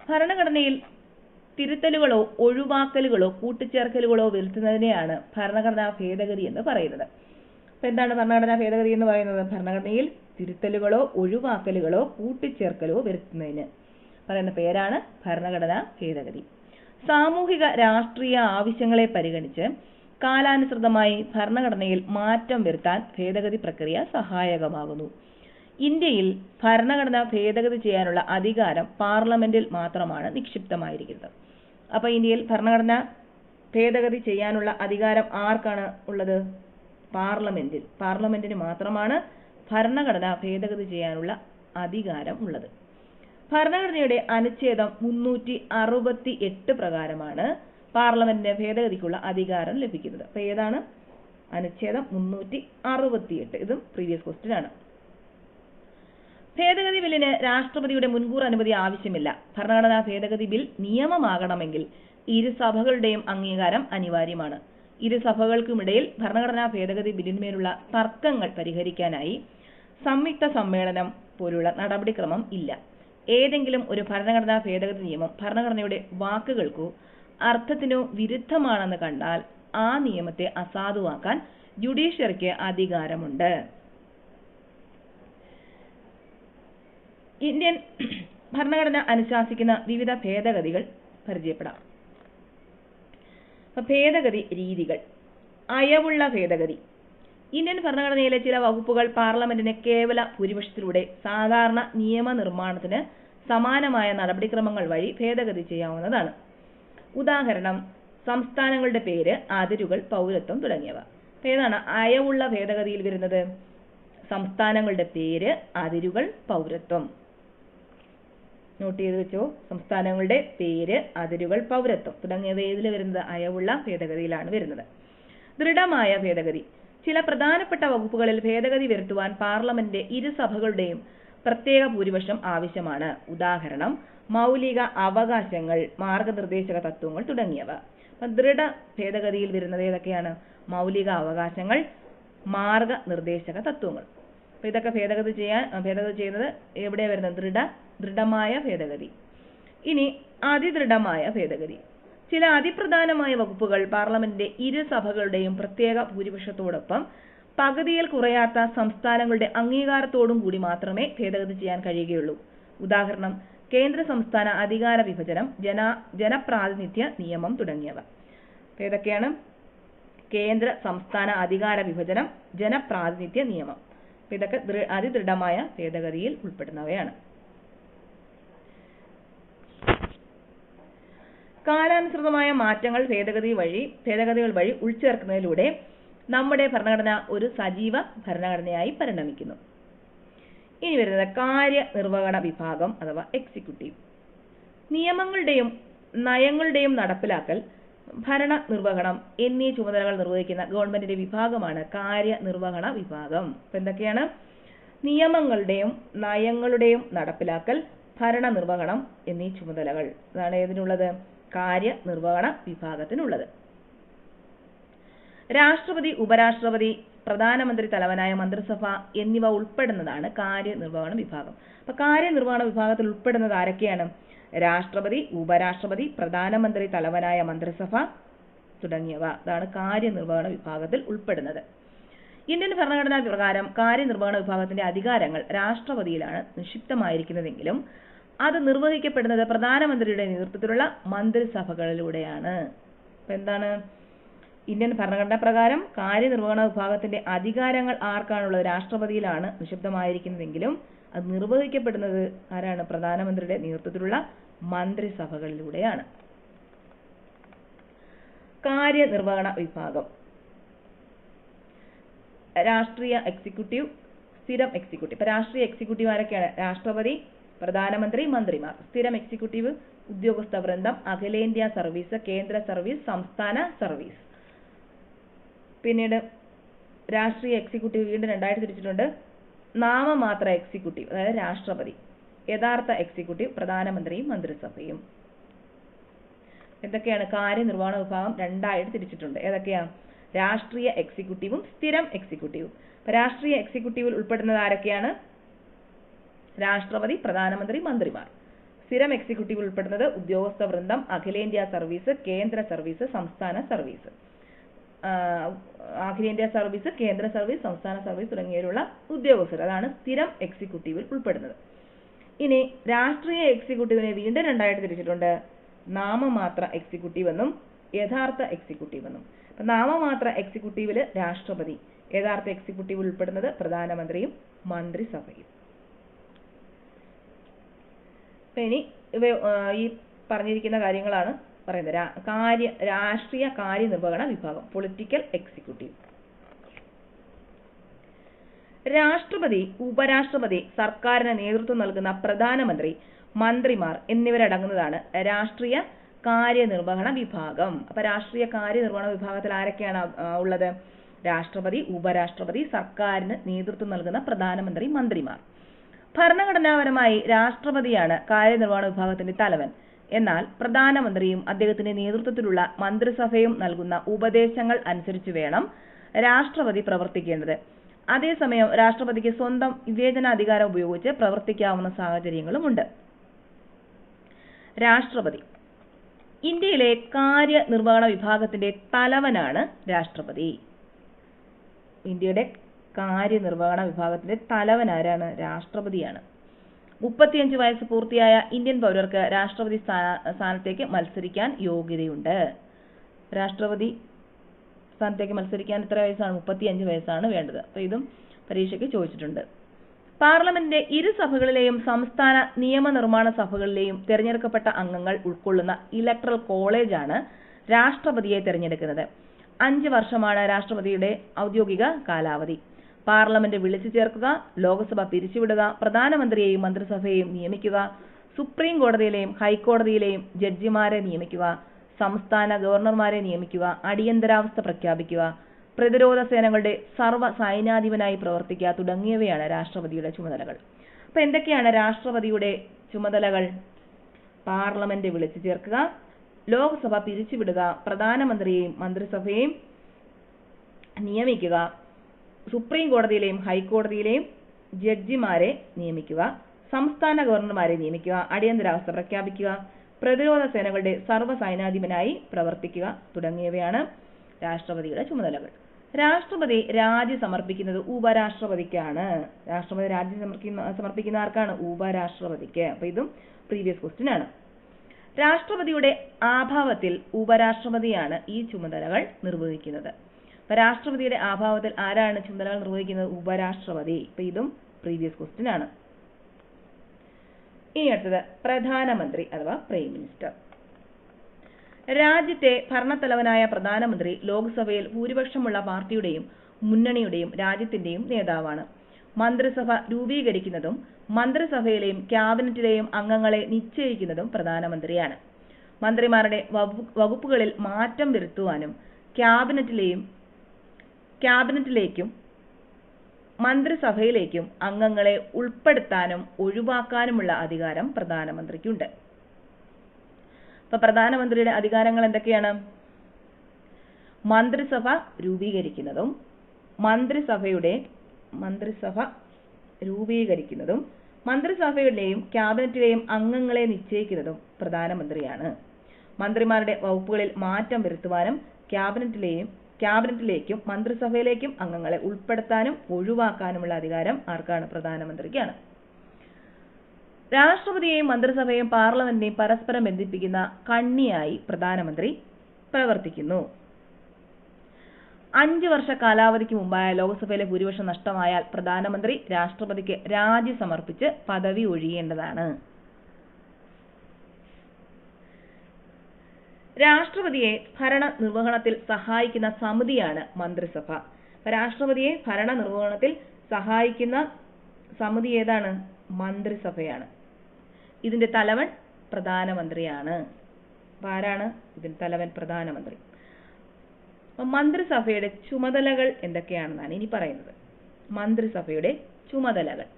ഭരണഘടനയിൽ തിരുത്തലുകളോ ഒഴിവാക്കലുകളോ കൂട്ടിച്ചേർക്കലുകളോ വരുത്തുന്നതിനെയാണ് ഭരണഘടനാ ഭേദഗതി എന്ന് പറയുന്നത്. അപ്പൊ എന്താണ് ഭരണഘടനാ ഭേദഗതി എന്ന് പറയുന്നത്? ഭരണഘടനയിൽ തിരുത്തലുകളോ ഒഴിവാക്കലുകളോ കൂട്ടിച്ചേർക്കലോ വരുത്തുന്നതിന് പറയുന്ന പേരാണ് ഭരണഘടനാ ഭേദഗതി. സാമൂഹിക രാഷ്ട്രീയ ആവശ്യങ്ങളെ പരിഗണിച്ച് കാലാനുസൃതമായി ഭരണഘടനയിൽ മാറ്റം വരുത്താൻ ഭേദഗതി പ്രക്രിയ സഹായകമാകുന്നു. ഇന്ത്യയിൽ ഭരണഘടന ഭേദഗതി ചെയ്യാനുള്ള അധികാരം പാർലമെന്റിൽ മാത്രമാണ് നിക്ഷിപ്തമായിരിക്കുന്നത്. അപ്പൊ ഇന്ത്യയിൽ ഭരണഘടന ഭേദഗതി ചെയ്യാനുള്ള അധികാരം ആർക്കാണ് ഉള്ളത്? പാർലമെന്റിന് മാത്രമാണ് ഭരണഘടന ഭേദഗതി ചെയ്യാനുള്ള അധികാരം ഉള്ളത്. ഭരണഘടനയുടെ അനുച്ഛേദം 368 പ്രകാരമാണ് പാർലമെന്റിന് ഭേദഗതിക്കുള്ള അധികാരം ലഭിക്കുന്നത്. അപ്പൊ ഏതാണ് അനുച്ഛേദം 368? ഇതും പ്രീവിയസ് ക്വസ്റ്റ്യൻ ആണ്. ഭേദഗതി ബില്ലിന് രാഷ്ട്രപതിയുടെ മുൻകൂർ അനുമതി ആവശ്യമില്ല. ഭരണഘടനാ ഭേദഗതി ബിൽ നിയമമാകണമെങ്കിൽ ഇരു സഭകളുടെയും അംഗീകാരം അനിവാര്യമാണ്. ഇരു സഭകൾക്കുമിടയിൽ ഭരണഘടനാ ഭേദഗതി ബില്ലിന്മേലുള്ള തർക്കങ്ങൾ പരിഹരിക്കാനായി സംയുക്ത സമ്മേളനം പോലുള്ള നടപടിക്രമം ഇല്ല. ഏതെങ്കിലും ഒരു ഭരണഘടനാ ഭേദഗതി നിയമം ഭരണഘടനയുടെ വാക്കുകൾക്കോ അർത്ഥത്തിനു വിരുദ്ധമാണെന്ന് കണ്ടാൽ ആ നിയമത്തെ അസാധുവാക്കാൻ ജുഡീഷ്യറിക്ക് അധികാരമുണ്ട്. ഇന്ത്യൻ ഭരണഘടന അനുശാസിക്കുന്ന വിവിധ ഭേദഗതികൾ പരിചയപ്പെടാം. ഭേദഗതി രീതികൾ. അയവുള്ള ഭേദഗതി. ഇന്ത്യൻ ഭരണഘടനയിലെ ചില വകുപ്പുകൾ പാർലമെന്റിന് കേവല ഭൂരിപക്ഷത്തിലൂടെ സാധാരണ നിയമനിർമ്മാണത്തിന് സമാനമായ നടപടിക്രമങ്ങൾ വഴി ഭേദഗതി ചെയ്യാവുന്നതാണ്. ഉദാഹരണം സംസ്ഥാനങ്ങളുടെ പേര്, അതിരുകൾ, പൗരത്വം തുടങ്ങിയവ. ഏതാണ് അയവുള്ള ഭേദഗതിയിൽ വരുന്നത്? സംസ്ഥാനങ്ങളുടെ പേര്, അതിരുകൾ, പൗരത്വം. നോട്ട് ചെയ്ത് വെച്ചോ. സംസ്ഥാനങ്ങളുടെ പേര്, അതിരുകൾ, പൗരത്വം തുടങ്ങിയവ ഏതിൽ വരുന്നത്? അയവുള്ള ഭേദഗതിയിലാണ് വരുന്നത്. ദൃഢമായ ഭേദഗതി. ചില പ്രധാനപ്പെട്ട വകുപ്പുകളിൽ ഭേദഗതി വരുത്തുവാൻ പാർലമെന്റിന്റെ ഇരുസഭകളുടെയും പ്രത്യേക ഭൂരിപക്ഷം ആവശ്യമാണ്. ഉദാഹരണം മൗലിക അവകാശങ്ങൾ, മാർഗനിർദ്ദേശക തത്വങ്ങൾ തുടങ്ങിയവ. ദൃഢ ഭേദഗതിയിൽ വരുന്നത് ഏതൊക്കെയാണ്? മൗലിക അവകാശങ്ങൾ, മാർഗനിർദ്ദേശക തത്വങ്ങൾ. അപ്പൊ ഇതൊക്കെ ഭേദഗതി ചെയ്യുന്നത് എവിടെയാ വരുന്നത്? ദൃഢമായ ഭേദഗതി. ഇനി അതിദൃഢമായ ഭേദഗതി. ചില അതിപ്രധാനമായ വകുപ്പുകൾ പാർലമെന്റിന്റെ ഇരുസഭകളുടെയും പ്രത്യേക ഭൂരിപക്ഷത്തോടൊപ്പം പകുതിയിൽ കുറയാത്ത സംസ്ഥാനങ്ങളുടെ അംഗീകാരത്തോടും കൂടി മാത്രമേ ഭേദഗതി ചെയ്യാൻ കഴിയുകയുള്ളൂ. ഉദാഹരണം കേന്ദ്ര സംസ്ഥാന അധികാര വിഭജനം, ജനപ്രാതിനിധ്യ നിയമം തുടങ്ങിയവ. ഏതൊക്കെയാണ്? കേന്ദ്ര സംസ്ഥാന അധികാര വിഭജനം, ജനപ്രാതിനിധ്യ നിയമം. ഇതൊക്കെ അതിദൃഢമായ ഭേദഗതിയിൽ ഉൾപ്പെടുന്നവയാണ്. കാലാനുസൃതമായ മാറ്റങ്ങൾ ഭേദഗതികൾ വഴി ഉൾച്ചേർക്കുന്നതിലൂടെ നമ്മുടെ ഭരണഘടന ഒരു സജീവ ഭരണഘടനയായി പരിണമിക്കുന്നു. ഇനി വരുന്നത് കാര്യനിർവഹണ വിഭാഗം അഥവാ എക്സിക്യൂട്ടീവ്. നിയമങ്ങളുടെയും നയങ്ങളുടെയും നടപ്പിലാക്കൽ, ഭരണ നിർവഹണം എന്നീ ചുമതലകൾ നിർവഹിക്കുന്ന ഗവൺമെന്റിന്റെ വിഭാഗമാണ് കാര്യനിർവഹണ വിഭാഗം. അപ്പൊ എന്തൊക്കെയാണ്? നിയമങ്ങളുടെയും നയങ്ങളുടെയും നടപ്പിലാക്കൽ, ഭരണ നിർവഹണം എന്നീ ചുമതലകൾ. അതാണ് ഏതിനുള്ളത്? കാര്യനിർവഹണ വിഭാഗത്തിനുള്ളത്. രാഷ്ട്രപതി, ഉപരാഷ്ട്രപതി, പ്രധാനമന്ത്രി തലവനായ മന്ത്രിസഭ എന്നിവ ഉൾപ്പെടുന്നതാണ് കാര്യനിർവഹണ വിഭാഗം. അപ്പൊ കാര്യനിർവഹണ വിഭാഗത്തിൽ ഉൾപ്പെടുന്നത് ആരൊക്കെയാണ്? രാഷ്ട്രപതി, ഉപരാഷ്ട്രപതി, പ്രധാനമന്ത്രി തലവനായ മന്ത്രിസഭ തുടങ്ങിയവ. അതാണ് കാര്യനിർവഹണ വിഭാഗത്തിൽ ഉൾപ്പെടുന്നത്. ഇന്ത്യൻ ഭരണഘടനാ പ്രകാരം കാര്യനിർവഹണ വിഭാഗത്തിന്റെ അധികാരങ്ങൾ രാഷ്ട്രപതിയിലാണ് നിക്ഷിപ്തമായിരിക്കുന്നതെങ്കിലും അത് നിർവഹിക്കപ്പെടുന്നത് പ്രധാനമന്ത്രിയുടെ നേതൃത്വത്തിലുള്ള മന്ത്രിസഭകളിലൂടെയാണ്. അപ്പൊ എന്താണ്? ഇന്ത്യൻ ഭരണഘടനാ പ്രകാരം കാര്യനിർവഹണ വിഭാഗത്തിന്റെ അധികാരങ്ങൾ ആർക്കാണുള്ളത്? രാഷ്ട്രപതിയിലാണ് നിക്ഷിപ്തമായിരിക്കുന്നതെങ്കിലും അത് നിർവഹിക്കപ്പെടുന്നത് ആരാണ്? പ്രധാനമന്ത്രിയുടെ നേതൃത്വത്തിലുള്ള മന്ത്രിസഭകളിലൂടെയാണ്. കാര്യനിർവഹണ വിഭാഗം. രാഷ്ട്രീയ എക്സിക്യൂട്ടീവ്, സ്ഥിരം എക്സിക്യൂട്ടീവ്. ഇപ്പൊ രാഷ്ട്രീയ എക്സിക്യൂട്ടീവ് ആരൊക്കെയാണ്? രാഷ്ട്രപതി, പ്രധാനമന്ത്രി, മന്ത്രിമാർ. സ്ഥിരം എക്സിക്യൂട്ടീവ് ഉദ്യോഗസ്ഥ വൃന്ദം, അഖിലേന്ത്യാ സർവീസ്, കേന്ദ്ര സർവീസ്, സംസ്ഥാന സർവീസ്. പിന്നീട് രാഷ്ട്രീയ എക്സിക്യൂട്ടീവ് വീണ്ടും രണ്ടായിട്ട് തിരിച്ചിട്ടുണ്ട്. നാമമാത്ര എക്സിക്യൂട്ടീവ് അതായത് രാഷ്ട്രപതി, യഥാർത്ഥ എക്സിക്യൂട്ടീവ് പ്രധാനമന്ത്രിയും മന്ത്രിസഭയും. എന്തൊക്കെയാണ്? കാര്യനിർവഹണ വിഭാഗം രണ്ടായിട്ട് തിരിച്ചിട്ടുണ്ട്. ഏതൊക്കെയാ? രാഷ്ട്രീയ എക്സിക്യൂട്ടീവും സ്ഥിരം എക്സിക്യൂട്ടീവും. രാഷ്ട്രീയ എക്സിക്യൂട്ടീവിൽ ഉൾപ്പെടുന്നത് ആരൊക്കെയാണ്? രാഷ്ട്രപതി, പ്രധാനമന്ത്രി, മന്ത്രിമാർ. സ്ഥിരം എക്സിക്യൂട്ടീവിൽ ഉൾപ്പെടുന്നത് ഉദ്യോഗസ്ഥ വൃന്ദം, അഖിലേന്ത്യാ സർവീസ്, കേന്ദ്ര സർവീസ്, സംസ്ഥാന സർവീസ്. അഖിലേന്ത്യാ സർവീസ്, കേന്ദ്ര സർവീസ്, സംസ്ഥാന സർവീസ് തുടങ്ങിയവരുള്ള ഉദ്യോഗസ്ഥർ. അതാണ് സ്ഥിരം എക്സിക്യൂട്ടീവിൽ ഉൾപ്പെടുന്നത്. ഇനി രാഷ്ട്രീയ എക്സിക്യൂട്ടീവിനെ വീണ്ടും രണ്ടായിട്ട് തിരിച്ചിട്ടുണ്ട്. നാമമാത്ര എക്സിക്യൂട്ടീവ് എന്നും യഥാർത്ഥ എക്സിക്യൂട്ടീവ് എന്നും. അപ്പൊ നാമമാത്ര എക്സിക്യൂട്ടീവില് രാഷ്ട്രപതി, യഥാർത്ഥ എക്സിക്യൂട്ടീവിൽ ഉൾപ്പെടുന്നത് പ്രധാനമന്ത്രിയും മന്ത്രിസഭയും. ഇനി ഈ പറഞ്ഞിരിക്കുന്ന കാര്യങ്ങളാണ് പറയുന്നത്. രാഷ്ട്രീയ കാര്യനിർവഹണ വിഭാഗം, പൊളിറ്റിക്കൽ എക്സിക്യൂട്ടീവ്. രാഷ്ട്രപതി, ഉപരാഷ്ട്രപതി, സർക്കാരിന് നേതൃത്വം നൽകുന്ന പ്രധാനമന്ത്രി, മന്ത്രിമാർ എന്നിവരടങ്ങുന്നതാണ് രാഷ്ട്രീയ കാര്യനിർവഹണ വിഭാഗം. അപ്പൊ രാഷ്ട്രീയ കാര്യനിർവഹണ വിഭാഗത്തിൽ ആരൊക്കെയാണ് ഉള്ളത്? രാഷ്ട്രപതി, ഉപരാഷ്ട്രപതി, സർക്കാരിന് നേതൃത്വം നൽകുന്ന പ്രധാനമന്ത്രി, മന്ത്രിമാർ. ഭരണഘടനാപരമായി രാഷ്ട്രപതിയാണ് കാര്യനിർവഹണ വിഭാഗത്തിന്റെ തലവൻ. എന്നാൽ പ്രധാനമന്ത്രിയും അദ്ദേഹത്തിന്റെ നേതൃത്വത്തിലുള്ള മന്ത്രിസഭയും നൽകുന്ന ഉപദേശങ്ങൾ അനുസരിച്ച് വേണം രാഷ്ട്രപതി പ്രവർത്തിക്കേണ്ടത്. അതേസമയം രാഷ്ട്രപതിക്ക് സ്വന്തം വിവേചനാധികാരം ഉപയോഗിച്ച് പ്രവർത്തിക്കാവുന്ന സാഹചര്യങ്ങളുമുണ്ട്. രാഷ്ട്രപതി ഇന്ത്യയിലെ കാര്യനിർവഹണ വിഭാഗത്തിന്റെ തലവനാണ് രാഷ്ട്രപതി. ഇന്ത്യയുടെ കാര്യനിർവഹണ വിഭാഗത്തിന്റെ തലവൻ ആരാണ്? രാഷ്ട്രപതിയാണ്. 35 വയസ്സ് പൂർത്തിയായ ഇന്ത്യൻ പൗരർക്ക് രാഷ്ട്രപതി സ്ഥാനത്തേക്ക് മത്സരിക്കാൻ യോഗ്യതയുണ്ട്. രാഷ്ട്രപതി സ്ഥാനത്തേക്ക് മത്സരിക്കാൻ എത്ര വയസ്സാണ്? 35 വയസ്സാണ് വേണ്ടത്. അപ്പോൾ ഇതും പരീക്ഷയ്ക്ക് ചോദിച്ചിട്ടുണ്ട്. പാർലമെന്റിന്റെ ഇരുസഭകളിലെയും സംസ്ഥാന നിയമനിർമ്മാണ സഭകളിലെയും തെരഞ്ഞെടുക്കപ്പെട്ട അംഗങ്ങൾ ഉൾക്കൊള്ളുന്ന ഇലക്ടറൽ കോളേജാണ് രാഷ്ട്രപതിയെ തെരഞ്ഞെടുക്കുന്നത്. 5 വർഷമാണ് രാഷ്ട്രപതിയുടെ ഔദ്യോഗിക കാലാവധി. പാർലമെന്റ് വിളിച്ചു ചേർക്കുക, ലോക്സഭ പിരിച്ചുവിടുക, പ്രധാനമന്ത്രിയെയും മന്ത്രിസഭയെയും നിയമിക്കുക, സുപ്രീം കോടതിയിലെയും ഹൈക്കോടതിയിലെയും ജഡ്ജിമാരെ നിയമിക്കുക, സംസ്ഥാന ഗവർണർമാരെ നിയമിക്കുക, അടിയന്തരാവസ്ഥ പ്രഖ്യാപിക്കുക, പ്രതിരോധ സേനകളുടെ സർവ്വ സൈന്യാധിപനായി പ്രവർത്തിക്കുക തുടങ്ങിയവയാണ് രാഷ്ട്രപതിയുടെ ചുമതലകൾ. അപ്പൊ എന്തൊക്കെയാണ് രാഷ്ട്രപതിയുടെ ചുമതലകൾ? പാർലമെന്റ് വിളിച്ചു ചേർക്കുക, ലോക്സഭ പിരിച്ചുവിടുക, പ്രധാനമന്ത്രിയെയും മന്ത്രിസഭയെയും നിയമിക്കുക, സുപ്രീം കോടതിയിലെയും ഹൈക്കോടതിയിലെയും ജഡ്ജിമാരെ നിയമിക്കുക, സംസ്ഥാന ഗവർണർമാരെ നിയമിക്കുക, അടിയന്തരാവസ്ഥ പ്രഖ്യാപിക്കുക, പ്രതിരോധ സേനകളുടെ സർവ്വ സൈന്യാധിപനായി പ്രവർത്തിക്കുക തുടങ്ങിയവയാണ് രാഷ്ട്രപതിയുടെ ചുമതലകൾ. രാഷ്ട്രപതി രാജി സമർപ്പിക്കുന്നത് ഉപരാഷ്ട്രപതിക്കാണ്. രാഷ്ട്രപതി രാജി സമർപ്പിക്കുന്ന ആർക്കാണ്? ഉപരാഷ്ട്രപതിക്ക്. അപ്പൊ ഇതും പ്രീവിയസ് ക്വസ്റ്റ്യൻ ആണ്. രാഷ്ട്രപതിയുടെ അഭാവത്തിൽ ഉപരാഷ്ട്രപതിയാണ് ഈ ചുമതലകൾ നിർവഹിക്കുന്നത്. അപ്പൊ രാഷ്ട്രപതിയുടെ അഭാവത്തിൽ ആരാണ് ചുമതലകൾ നിർവഹിക്കുന്നത്? ഉപരാഷ്ട്രപതി. അപ്പൊ ഇതും പ്രീവിയസ് ക്വസ്റ്റ്യൻ ആണ്. ഇനി അടുത്തത് പ്രധാനമന്ത്രി അഥവാ പ്രൈം മിനിസ്റ്റർ. രാജ്യത്തെ ഭരണത്തലവനായ പ്രധാനമന്ത്രി ലോക്സഭയിൽ ഭൂരിപക്ഷമുള്ള പാർട്ടിയുടെയും മുന്നണിയുടെയും രാജ്യത്തിന്റെയും നേതാവാണ്. മന്ത്രിസഭ രൂപീകരിക്കുന്നതും മന്ത്രിസഭയിലെയും ക്യാബിനറ്റിലെയും അംഗങ്ങളെ നിശ്ചയിക്കുന്നതും പ്രധാനമന്ത്രിയാണ്. മന്ത്രിമാരുടെ വകുപ്പുകളിൽ മാറ്റം വരുത്തുവാനും ക്യാബിനറ്റിലേക്കും മന്ത്രിസഭയിലേക്കും അംഗങ്ങളെ ഉൾപ്പെടുത്താനും ഒഴിവാക്കാനുമുള്ള അധികാരം പ്രധാനമന്ത്രിക്കുണ്ട്. അപ്പൊ പ്രധാനമന്ത്രിയുടെ അധികാരങ്ങൾ എന്തൊക്കെയാണ്? മന്ത്രിസഭ രൂപീകരിക്കുന്നതും മന്ത്രിസഭയുടെയും ക്യാബിനറ്റിലെയും അംഗങ്ങളെ നിശ്ചയിക്കുന്നതും പ്രധാനമന്ത്രിയാണ്. മന്ത്രിമാരുടെ വകുപ്പുകളിൽ മാറ്റം വരുത്തുവാനും ക്യാബിനറ്റിലേക്കും മന്ത്രിസഭയിലേക്കും അംഗങ്ങളെ ഉൾപ്പെടുത്താനും ഒഴിവാക്കാനുമുള്ള അധികാരം ആർക്കാണ്? പ്രധാനമന്ത്രിക്കാണ്. രാഷ്ട്രപതിയെയും മന്ത്രിസഭയെയും പാർലമെന്റിനെയും പരസ്പരം ബന്ധിപ്പിക്കുന്ന കണ്ണിയായി പ്രധാനമന്ത്രി പ്രവർത്തിക്കുന്നു. 5 വർഷ കാലാവധിക്ക് മുമ്പായ ലോക്സഭയിലെ ഭൂരിപക്ഷം നഷ്ടമായാൽ പ്രധാനമന്ത്രി രാഷ്ട്രപതിക്ക് രാജി സമർപ്പിച്ച് പദവി ഒഴിയേണ്ടതാണ്. രാഷ്ട്രപതിയെ ഭരണ നിർവഹണത്തിൽ സഹായിക്കുന്ന സമിതിയാണ് മന്ത്രിസഭ. രാഷ്ട്രപതിയെ ഭരണ നിർവഹണത്തിൽ സഹായിക്കുന്ന സമിതി ഏതാണ്? മന്ത്രിസഭയാണ്. ഇതിന്റെ തലവൻ പ്രധാനമന്ത്രിയാണ്. ആരാണ് ഇതിന്റെ തലവൻ? പ്രധാനമന്ത്രി. മന്ത്രിസഭയുടെ ചുമതലകൾ എന്തൊക്കെയാണെന്നാണ് ഇനി പറയുന്നത്. മന്ത്രിസഭയുടെ ചുമതലകൾ: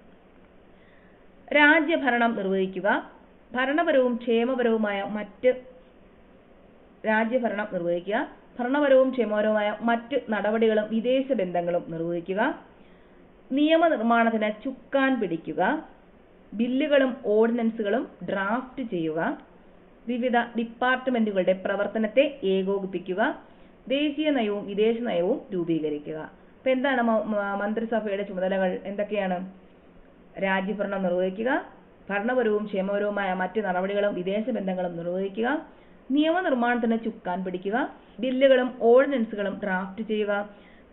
രാജ്യഭരണം നിർവഹിക്കുക, ഭരണപരവും ക്ഷേമപരവുമായ മറ്റ് നടപടികളും വിദേശ ബന്ധങ്ങളും നിർവഹിക്കുക, നിയമനിർമ്മാണത്തിന് ചുക്കാൻ പിടിക്കുക, ബില്ലുകളും ഓർഡിനൻസുകളും ഡ്രാഫ്റ്റ് ചെയ്യുക, വിവിധ ഡിപ്പാർട്ട്മെന്റുകളുടെ പ്രവർത്തനത്തെ ഏകോപിപ്പിക്കുക, ദേശീയ നയവും വിദേശ നയവും രൂപീകരിക്കുക. അപ്പൊ എന്താണ് മന്ത്രിസഭയുടെ ചുമതലകൾ? എന്തൊക്കെയാണ്? രാജ്യഭരണം നിർവഹിക്കുക, ഭരണപരവും ക്ഷേമപരവുമായ മറ്റ് നടപടികളും വിദേശ ബന്ധങ്ങളും നിർവഹിക്കുക, നിയമനിർമ്മാണത്തിന് ചുക്കാൻ പിടിക്കുക, ബില്ലുകളും ഓർഡിനൻസുകളും ഡ്രാഫ്റ്റ് ചെയ്യുക,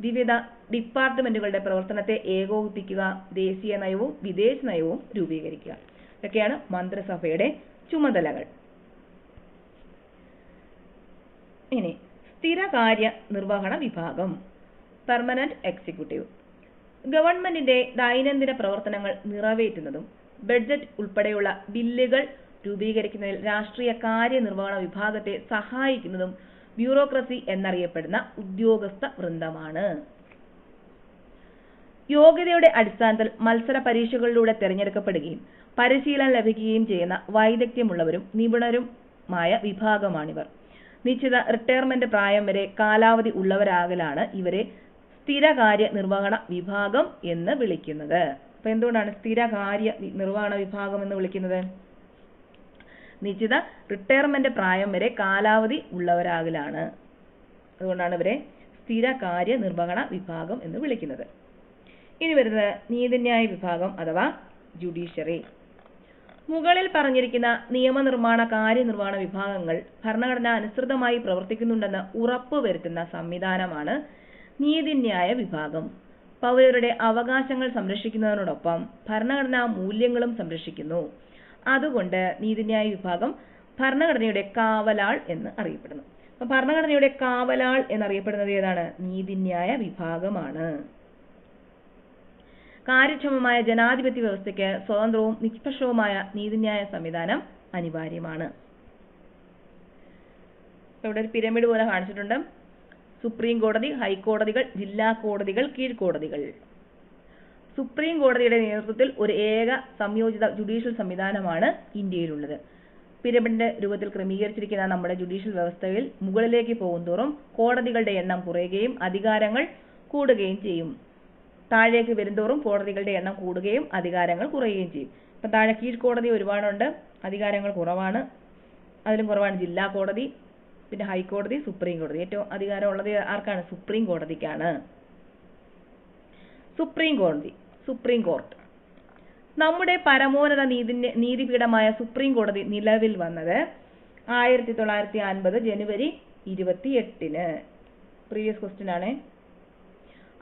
വിവിധ ഡിപ്പാർട്ട്മെന്റുകളുടെ പ്രവർത്തനത്തെ ഏകോപിപ്പിക്കുക, ദേശീയ നയവും വിദേശ നയവും രൂപീകരിക്കുക. ഇതൊക്കെയാണ് മന്ത്രിസഭയുടെ ചുമതലകൾ. ഇനി സ്ഥിരകാര്യ നിർവഹണ വിഭാഗം, പെർമനന്റ് എക്സിക്യൂട്ടീവ്. ഗവൺമെന്റിന്റെ ദൈനംദിന പ്രവർത്തനങ്ങൾ നിറവേറ്റുന്നതും ബഡ്ജറ്റ് ഉൾപ്പെടെയുള്ള ബില്ലുകൾ രൂപീകരിക്കുന്നതിൽ രാഷ്ട്രീയ കാര്യനിർവഹണ വിഭാഗത്തെ സഹായിക്കുന്നതും ബ്യൂറോക്രസി എന്നറിയപ്പെടുന്ന ഉദ്യോഗസ്ഥ വൃന്ദമാണ്. യോഗ്യതയുടെ അടിസ്ഥാനത്തിൽ മത്സര പരീക്ഷകളിലൂടെ തെരഞ്ഞെടുക്കപ്പെടുകയും പരിശീലനം ലഭിക്കുകയും ചെയ്യുന്ന വൈദഗ്ധ്യമുള്ളവരും നിപുണരുമായ വിഭാഗമാണിവർ. നിശ്ചിത റിട്ടയർമെന്റ് പ്രായം വരെ കാലാവധി ഉള്ളവരാകലാണ് ഇവരെ സ്ഥിരകാര്യ നിർവഹണ വിഭാഗം എന്ന് വിളിക്കുന്നത്. അപ്പൊ എന്തുകൊണ്ടാണ് സ്ഥിരകാര്യ നിർവഹണ വിഭാഗം എന്ന് വിളിക്കുന്നത്? നിശ്ചിത റിട്ടയർമെന്റ് പ്രായം വരെ കാലാവധി ഉള്ളവരാകലാണ്. അതുകൊണ്ടാണ് ഇവരെ സ്ഥിര കാര്യനിർവഹണ വിഭാഗം എന്ന് വിളിക്കുന്നത്. ഇനി വരുന്നത് നീതിന്യായ വിഭാഗം അഥവാ ജുഡീഷ്യറി. മുകളിൽ പറഞ്ഞിരിക്കുന്ന നിയമനിർമ്മാണ കാര്യനിർവഹണ വിഭാഗങ്ങൾ ഭരണഘടന അനുസൃതമായി പ്രവർത്തിക്കുന്നുണ്ടെന്ന് ഉറപ്പുവരുത്തുന്ന സംവിധാനമാണ് നീതിന്യായ വിഭാഗം. പൗരരുടെ അവകാശങ്ങൾ സംരക്ഷിക്കുന്നതിനോടൊപ്പം ഭരണഘടനാ മൂല്യങ്ങളും സംരക്ഷിക്കുന്നു. അതുകൊണ്ട് നീതിന്യായ വിഭാഗം ഭരണഘടനയുടെ കാവലാൾ എന്ന് അറിയപ്പെടുന്നു. അപ്പൊ ഭരണഘടനയുടെ കാവലാൾ എന്നറിയപ്പെടുന്നത് ഏതാണ്? നീതിന്യായ വിഭാഗമാണ്. കാര്യക്ഷമമായ ജനാധിപത്യ വ്യവസ്ഥയ്ക്ക് സ്വതന്ത്രവും നിഷ്പക്ഷവുമായ നീതിന്യായ സംവിധാനം അനിവാര്യമാണ്. ഇവിടെ ഒരു പിരമിഡ് പോലെ കാണിച്ചിട്ടുണ്ട്. സുപ്രീം കോടതി, ഹൈക്കോടതികൾ, ജില്ലാ കോടതികൾ, കീഴ്ക്കോടതികൾ. സുപ്രീം കോടതിയുടെ നേതൃത്വത്തിൽ ഒരു ഏക സംയോജിത ജുഡീഷ്യൽ സംവിധാനമാണ് ഇന്ത്യയിലുള്ളത്. പിരമിഡിന്റെ രൂപത്തിൽ ക്രമീകരിച്ചിരിക്കുന്ന നമ്മുടെ ജുഡീഷ്യൽ വ്യവസ്ഥയിൽ മുകളിലേക്ക് പോകുന്തോറും കോടതികളുടെ എണ്ണം കുറയുകയും അധികാരങ്ങൾ കൂടുകയും ചെയ്യും. താഴേക്ക് വരുന്തോറും കോടതികളുടെ എണ്ണം കൂടുകയും അധികാരങ്ങൾ കുറയുകയും ചെയ്യും. ഇപ്പം താഴെ കീഴ്ക്കോടതി ഒരുപാടുണ്ട്, അധികാരങ്ങൾ കുറവാണ്. അതിലും കുറവാണ് ജില്ലാ കോടതി, പിന്നെ ഹൈക്കോടതി, സുപ്രീം കോടതി. ഏറ്റവും അധികാരമുള്ളത് ആർക്കാണ്? സുപ്രീം കോടതിക്കാണ്. സുപ്രീം കോടതി, സുപ്രീം കോർട്ട്. നമ്മുടെ പരമോന്നത നീതിപീഠമായ സുപ്രീം കോടതി നിലവിൽ വന്നത് 1950 ജനുവരി 28-ന്. പ്രീവിയസ് ക്വസ്റ്റ്യൻ ആണ്.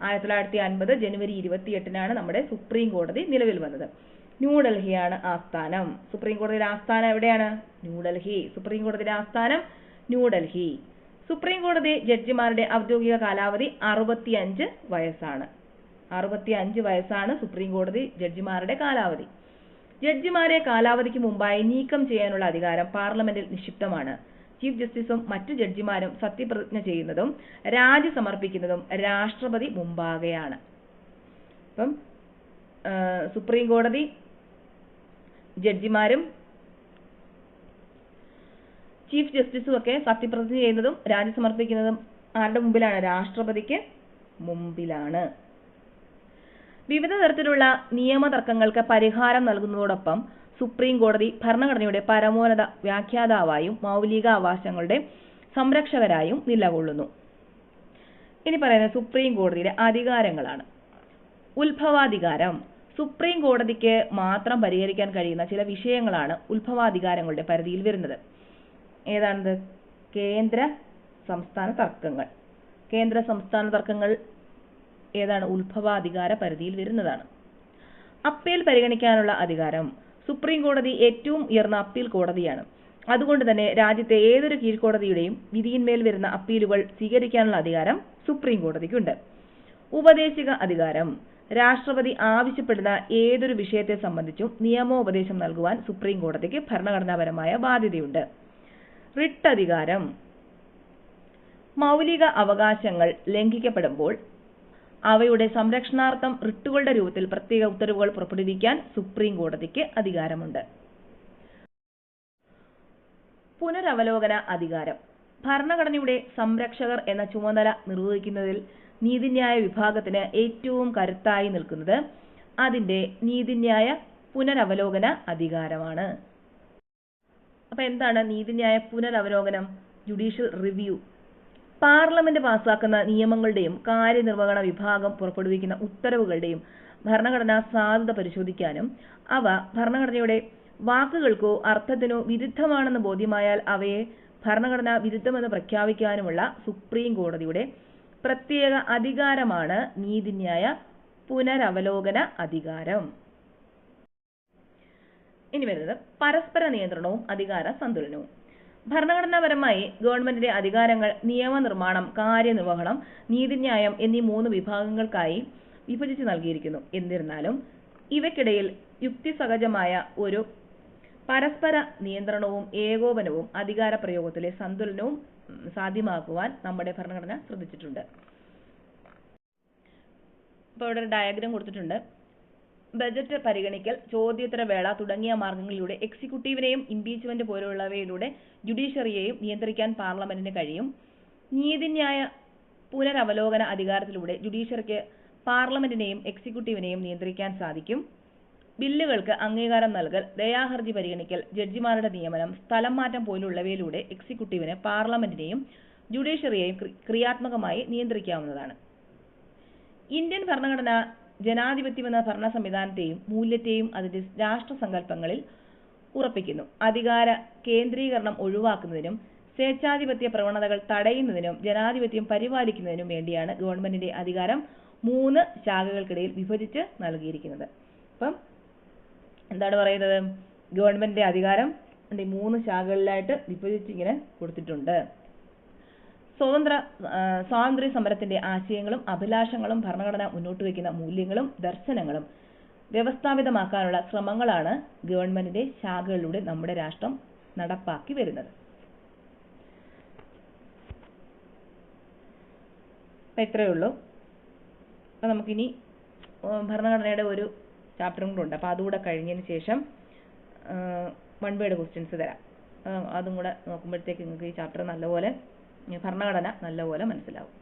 1950 ജനുവരി 28-നാണ് നമ്മുടെ സുപ്രീം കോടതി നിലവിൽ വന്നത്. ന്യൂഡൽഹിയാണ് ആസ്ഥാനം. സുപ്രീം കോടതിയുടെ ആസ്ഥാനം എവിടെയാണ്? ന്യൂഡൽഹി. സുപ്രീം കോടതിയുടെ ആസ്ഥാനം ന്യൂഡൽഹി. സുപ്രീം കോടതി ജഡ്ജിമാരുടെ ഔദ്യോഗിക കാലാവധി 65 വയസ്സാണ്. 65 വയസ്സാണ് സുപ്രീം കോടതി ജഡ്ജിമാരുടെ കാലാവധി. ജഡ്ജിമാരെ കാലാവധിക്ക് മുമ്പായി നീക്കം ചെയ്യാനുള്ള അധികാരം പാർലമെന്റിൽ നിക്ഷിപ്തമാണ്. ചീഫ് ജസ്റ്റിസും മറ്റു ജഡ്ജിമാരും സത്യപ്രതിജ്ഞ ചെയ്യുന്നതും രാജി സമർപ്പിക്കുന്നതും രാഷ്ട്രപതി മുമ്പാകെയാണ്. അപ്പം സുപ്രീം കോടതി ജഡ്ജിമാരും ചീഫ് ജസ്റ്റിസും ഒക്കെ സത്യപ്രതിജ്ഞ ചെയ്യുന്നതും രാജി സമർപ്പിക്കുന്നതും ആരുടെ മുമ്പിലാണ്? രാഷ്ട്രപതിക്ക് മുമ്പിലാണ്. വിവിധ തരത്തിലുള്ള നിയമതർക്കങ്ങൾക്ക് പരിഹാരം നൽകുന്നതോടൊപ്പം സുപ്രീം കോടതി ഭരണഘടനയുടെ പരമോന്നത വ്യാഖ്യാതാവായും മൗലിക അവകാശങ്ങളുടെ സംരക്ഷകരായും നിലകൊള്ളുന്നു. ഇനി പറയുന്നത് സുപ്രീം കോടതിയുടെ അധികാരങ്ങളാണ്. ഉത്ഭവാധികാരം. സുപ്രീം കോടതിക്ക് മാത്രം പരിഹരിക്കാൻ കഴിയുന്ന ചില വിഷയങ്ങളാണ് ഉത്ഭവാധികാരങ്ങളുടെ പരിധിയിൽ വരുന്നത്. ഏതാണത്? കേന്ദ്ര സംസ്ഥാന തർക്കങ്ങൾ. കേന്ദ്ര സംസ്ഥാന തർക്കങ്ങൾ ഏതാണ്? ഉത്ഭവാധികാര പരിധിയിൽ വരുന്നതാണ്. അപ്പീൽ പരിഗണിക്കാനുള്ള അധികാരം. സുപ്രീം കോടതി ഏറ്റവും ഉയർന്ന അപ്പീൽ കോടതിയാണ്. അതുകൊണ്ട് തന്നെ രാജ്യത്തെ ഏതൊരു കീഴ്ക്കോടതിയുടെയും വിധിയിന്മേൽ വരുന്ന അപ്പീലുകൾ സ്വീകരിക്കാനുള്ള അധികാരം സുപ്രീം കോടതിക്കുണ്ട്. ഉപദേശിക അധികാരം. രാഷ്ട്രപതി ആവശ്യപ്പെടുന്ന ഏതൊരു വിഷയത്തെ സംബന്ധിച്ചും നിയമോപദേശം നൽകുവാൻ സുപ്രീം കോടതിക്ക് ഭരണഘടനാപരമായ ബാധ്യതയുണ്ട്. റിട്ട് അധികാരം. മൗലിക അവകാശങ്ങൾ ലംഘിക്കപ്പെടുമ്പോൾ അവയുടെ സംരക്ഷണാർത്ഥം റിട്ടുകളുടെ രൂപത്തിൽ പ്രത്യേക ഉത്തരവുകൾ പുറപ്പെടുവിക്കാൻ സുപ്രീം കോടതിക്ക് അധികാരമുണ്ട്. പുനരവലോകന അധികാരം. ഭരണഘടനയുടെ സംരക്ഷകർ എന്ന ചുമതല നിർവഹിക്കുന്നതിൽ നീതിന്യായ വിഭാഗത്തിന് ഏറ്റവും കരുത്തായി നിൽക്കുന്നത് അതിന്റെ നീതിന്യായ പുനരവലോകന അധികാരമാണ്. അപ്പൊ എന്താണ് നീതിന്യായ പുനരവലോകനം? Judicial review. പാർലമെന്റ് പാസാക്കുന്ന നിയമങ്ങളുടെയും കാര്യനിർവഹണ വിഭാഗം പുറപ്പെടുവിക്കുന്ന ഉത്തരവുകളുടെയും ഭരണഘടനാ സാധുത പരിശോധിക്കാനും അവ ഭരണഘടനയുടെ വാക്കുകൾക്കോ അർത്ഥത്തിനോ വിരുദ്ധമാണെന്ന് ബോധ്യമായാൽ അവയെ ഭരണഘടനാ വിരുദ്ധമെന്ന് പ്രഖ്യാപിക്കാനുമുള്ള സുപ്രീം കോടതിയുടെ പ്രത്യേക അധികാരമാണ് നീതിന്യായ പുനരവലോകന അധികാരം. ഇനി വരുന്നത് പരസ്പര നിയന്ത്രണവും അധികാര സന്തുലനവും. ഭരണഘടനാപരമായി ഗവൺമെന്റിന്റെ അധികാരങ്ങൾ നിയമനിർമ്മാണം, കാര്യനിർവഹണം, നീതിന്യായം എന്നീ 3 വിഭാഗങ്ങൾക്കായി വിഭജിച്ച് നൽകിയിരിക്കുന്നു. എന്നിരുന്നാലും ഇവയ്ക്കിടയിൽ യുക്തിസഹജമായ ഒരു പരസ്പര നിയന്ത്രണവും ഏകോപനവും അധികാര പ്രയോഗത്തിലെ സന്തുലനവും സാധ്യമാക്കുവാൻ നമ്മുടെ ഭരണഘടന ശ്രദ്ധിച്ചിട്ടുണ്ട്. ഇപ്പോൾ ഇവിടെ ഒരു ഡയഗ്രാം കൊടുത്തിട്ടുണ്ട്. ബജറ്റ് പരിഗണിക്കൽ, ചോദ്യോത്തരവേള തുടങ്ങിയ മാർഗങ്ങളിലൂടെ എക്സിക്യൂട്ടീവിനെയും ഇംപീച്ച്മെന്റ് പോലുള്ളവയിലൂടെ ജുഡീഷ്യറിയെയും നിയന്ത്രിക്കാൻ പാർലമെന്റിന് കഴിയും. നീതിന്യായ പുനരവലോകന അധികാരത്തിലൂടെ ജുഡീഷ്യറിക്ക് പാർലമെന്റിനെയും എക്സിക്യൂട്ടീവിനെയും നിയന്ത്രിക്കാൻ സാധിക്കും. ബില്ലുകൾക്ക് അംഗീകാരം നൽകൽ, ദയാഹർജി പരിഗണിക്കൽ, ജഡ്ജിമാരുടെ നിയമനം, സ്ഥലം മാറ്റം പോലുള്ളവയിലൂടെ എക്സിക്യൂട്ടീവിന് പാർലമെന്റിനെയും ജുഡീഷ്യറിയെയും ക്രിയാത്മകമായി നിയന്ത്രിക്കാവുന്നതാണ്. ഇന്ത്യൻ ഭരണഘടന ജനാധിപത്യമെന്ന ഭരണ സംവിധാനത്തെയും മൂല്യത്തെയും അതിന്റെ രാഷ്ട്രസങ്കല്പങ്ങളിൽ ഉറപ്പിക്കുന്നു. അധികാര കേന്ദ്രീകരണം ഒഴിവാക്കുന്നതിനും സ്വേച്ഛാധിപത്യ പ്രവണതകൾ തടയുന്നതിനും ജനാധിപത്യം പരിപാലിക്കുന്നതിനും വേണ്ടിയാണ് ഗവൺമെന്റിന്റെ അധികാരം 3 ശാഖകൾക്കിടയിൽ വിഭജിച്ച് നൽകിയിരിക്കുന്നത്. അപ്പം എന്താണ് പറയുന്നത്? ഗവൺമെന്റിന്റെ അധികാരം 3 ശാഖകളിലായിട്ട് വിഭജിച്ച് ഇങ്ങനെ കൊടുത്തിട്ടുണ്ട്. സ്വാതന്ത്ര്യ സമരത്തിന്റെ ആശയങ്ങളും അഭിലാഷങ്ങളും ഭരണഘടന മുന്നോട്ട് വയ്ക്കുന്ന മൂല്യങ്ങളും ദർശനങ്ങളും വ്യവസ്ഥാപിതമാക്കാനുള്ള ശ്രമങ്ങളാണ് ഗവൺമെന്റിന്റെ ശാഖകളിലൂടെ നമ്മുടെ രാഷ്ട്രം നടപ്പാക്കി വരുന്നത്. അപ്പം ഇത്രയേ ഉള്ളൂ. അപ്പം നമുക്കിനി ഭരണഘടനയുടെ ഒരു ചാപ്റ്ററും കൂടെ ഉണ്ട്. അപ്പോൾ അതുകൂടെ കഴിഞ്ഞതിന് ശേഷം 1 വേർഡ് ക്വസ്റ്റ്യൻസ് തരാം. അതും കൂടെ നോക്കുമ്പോഴത്തേക്ക് നിങ്ങൾക്ക് ഈ ചാപ്റ്റർ നല്ലപോലെ ഭരണഘടന നല്ലപോലെ മനസ്സിലാവും.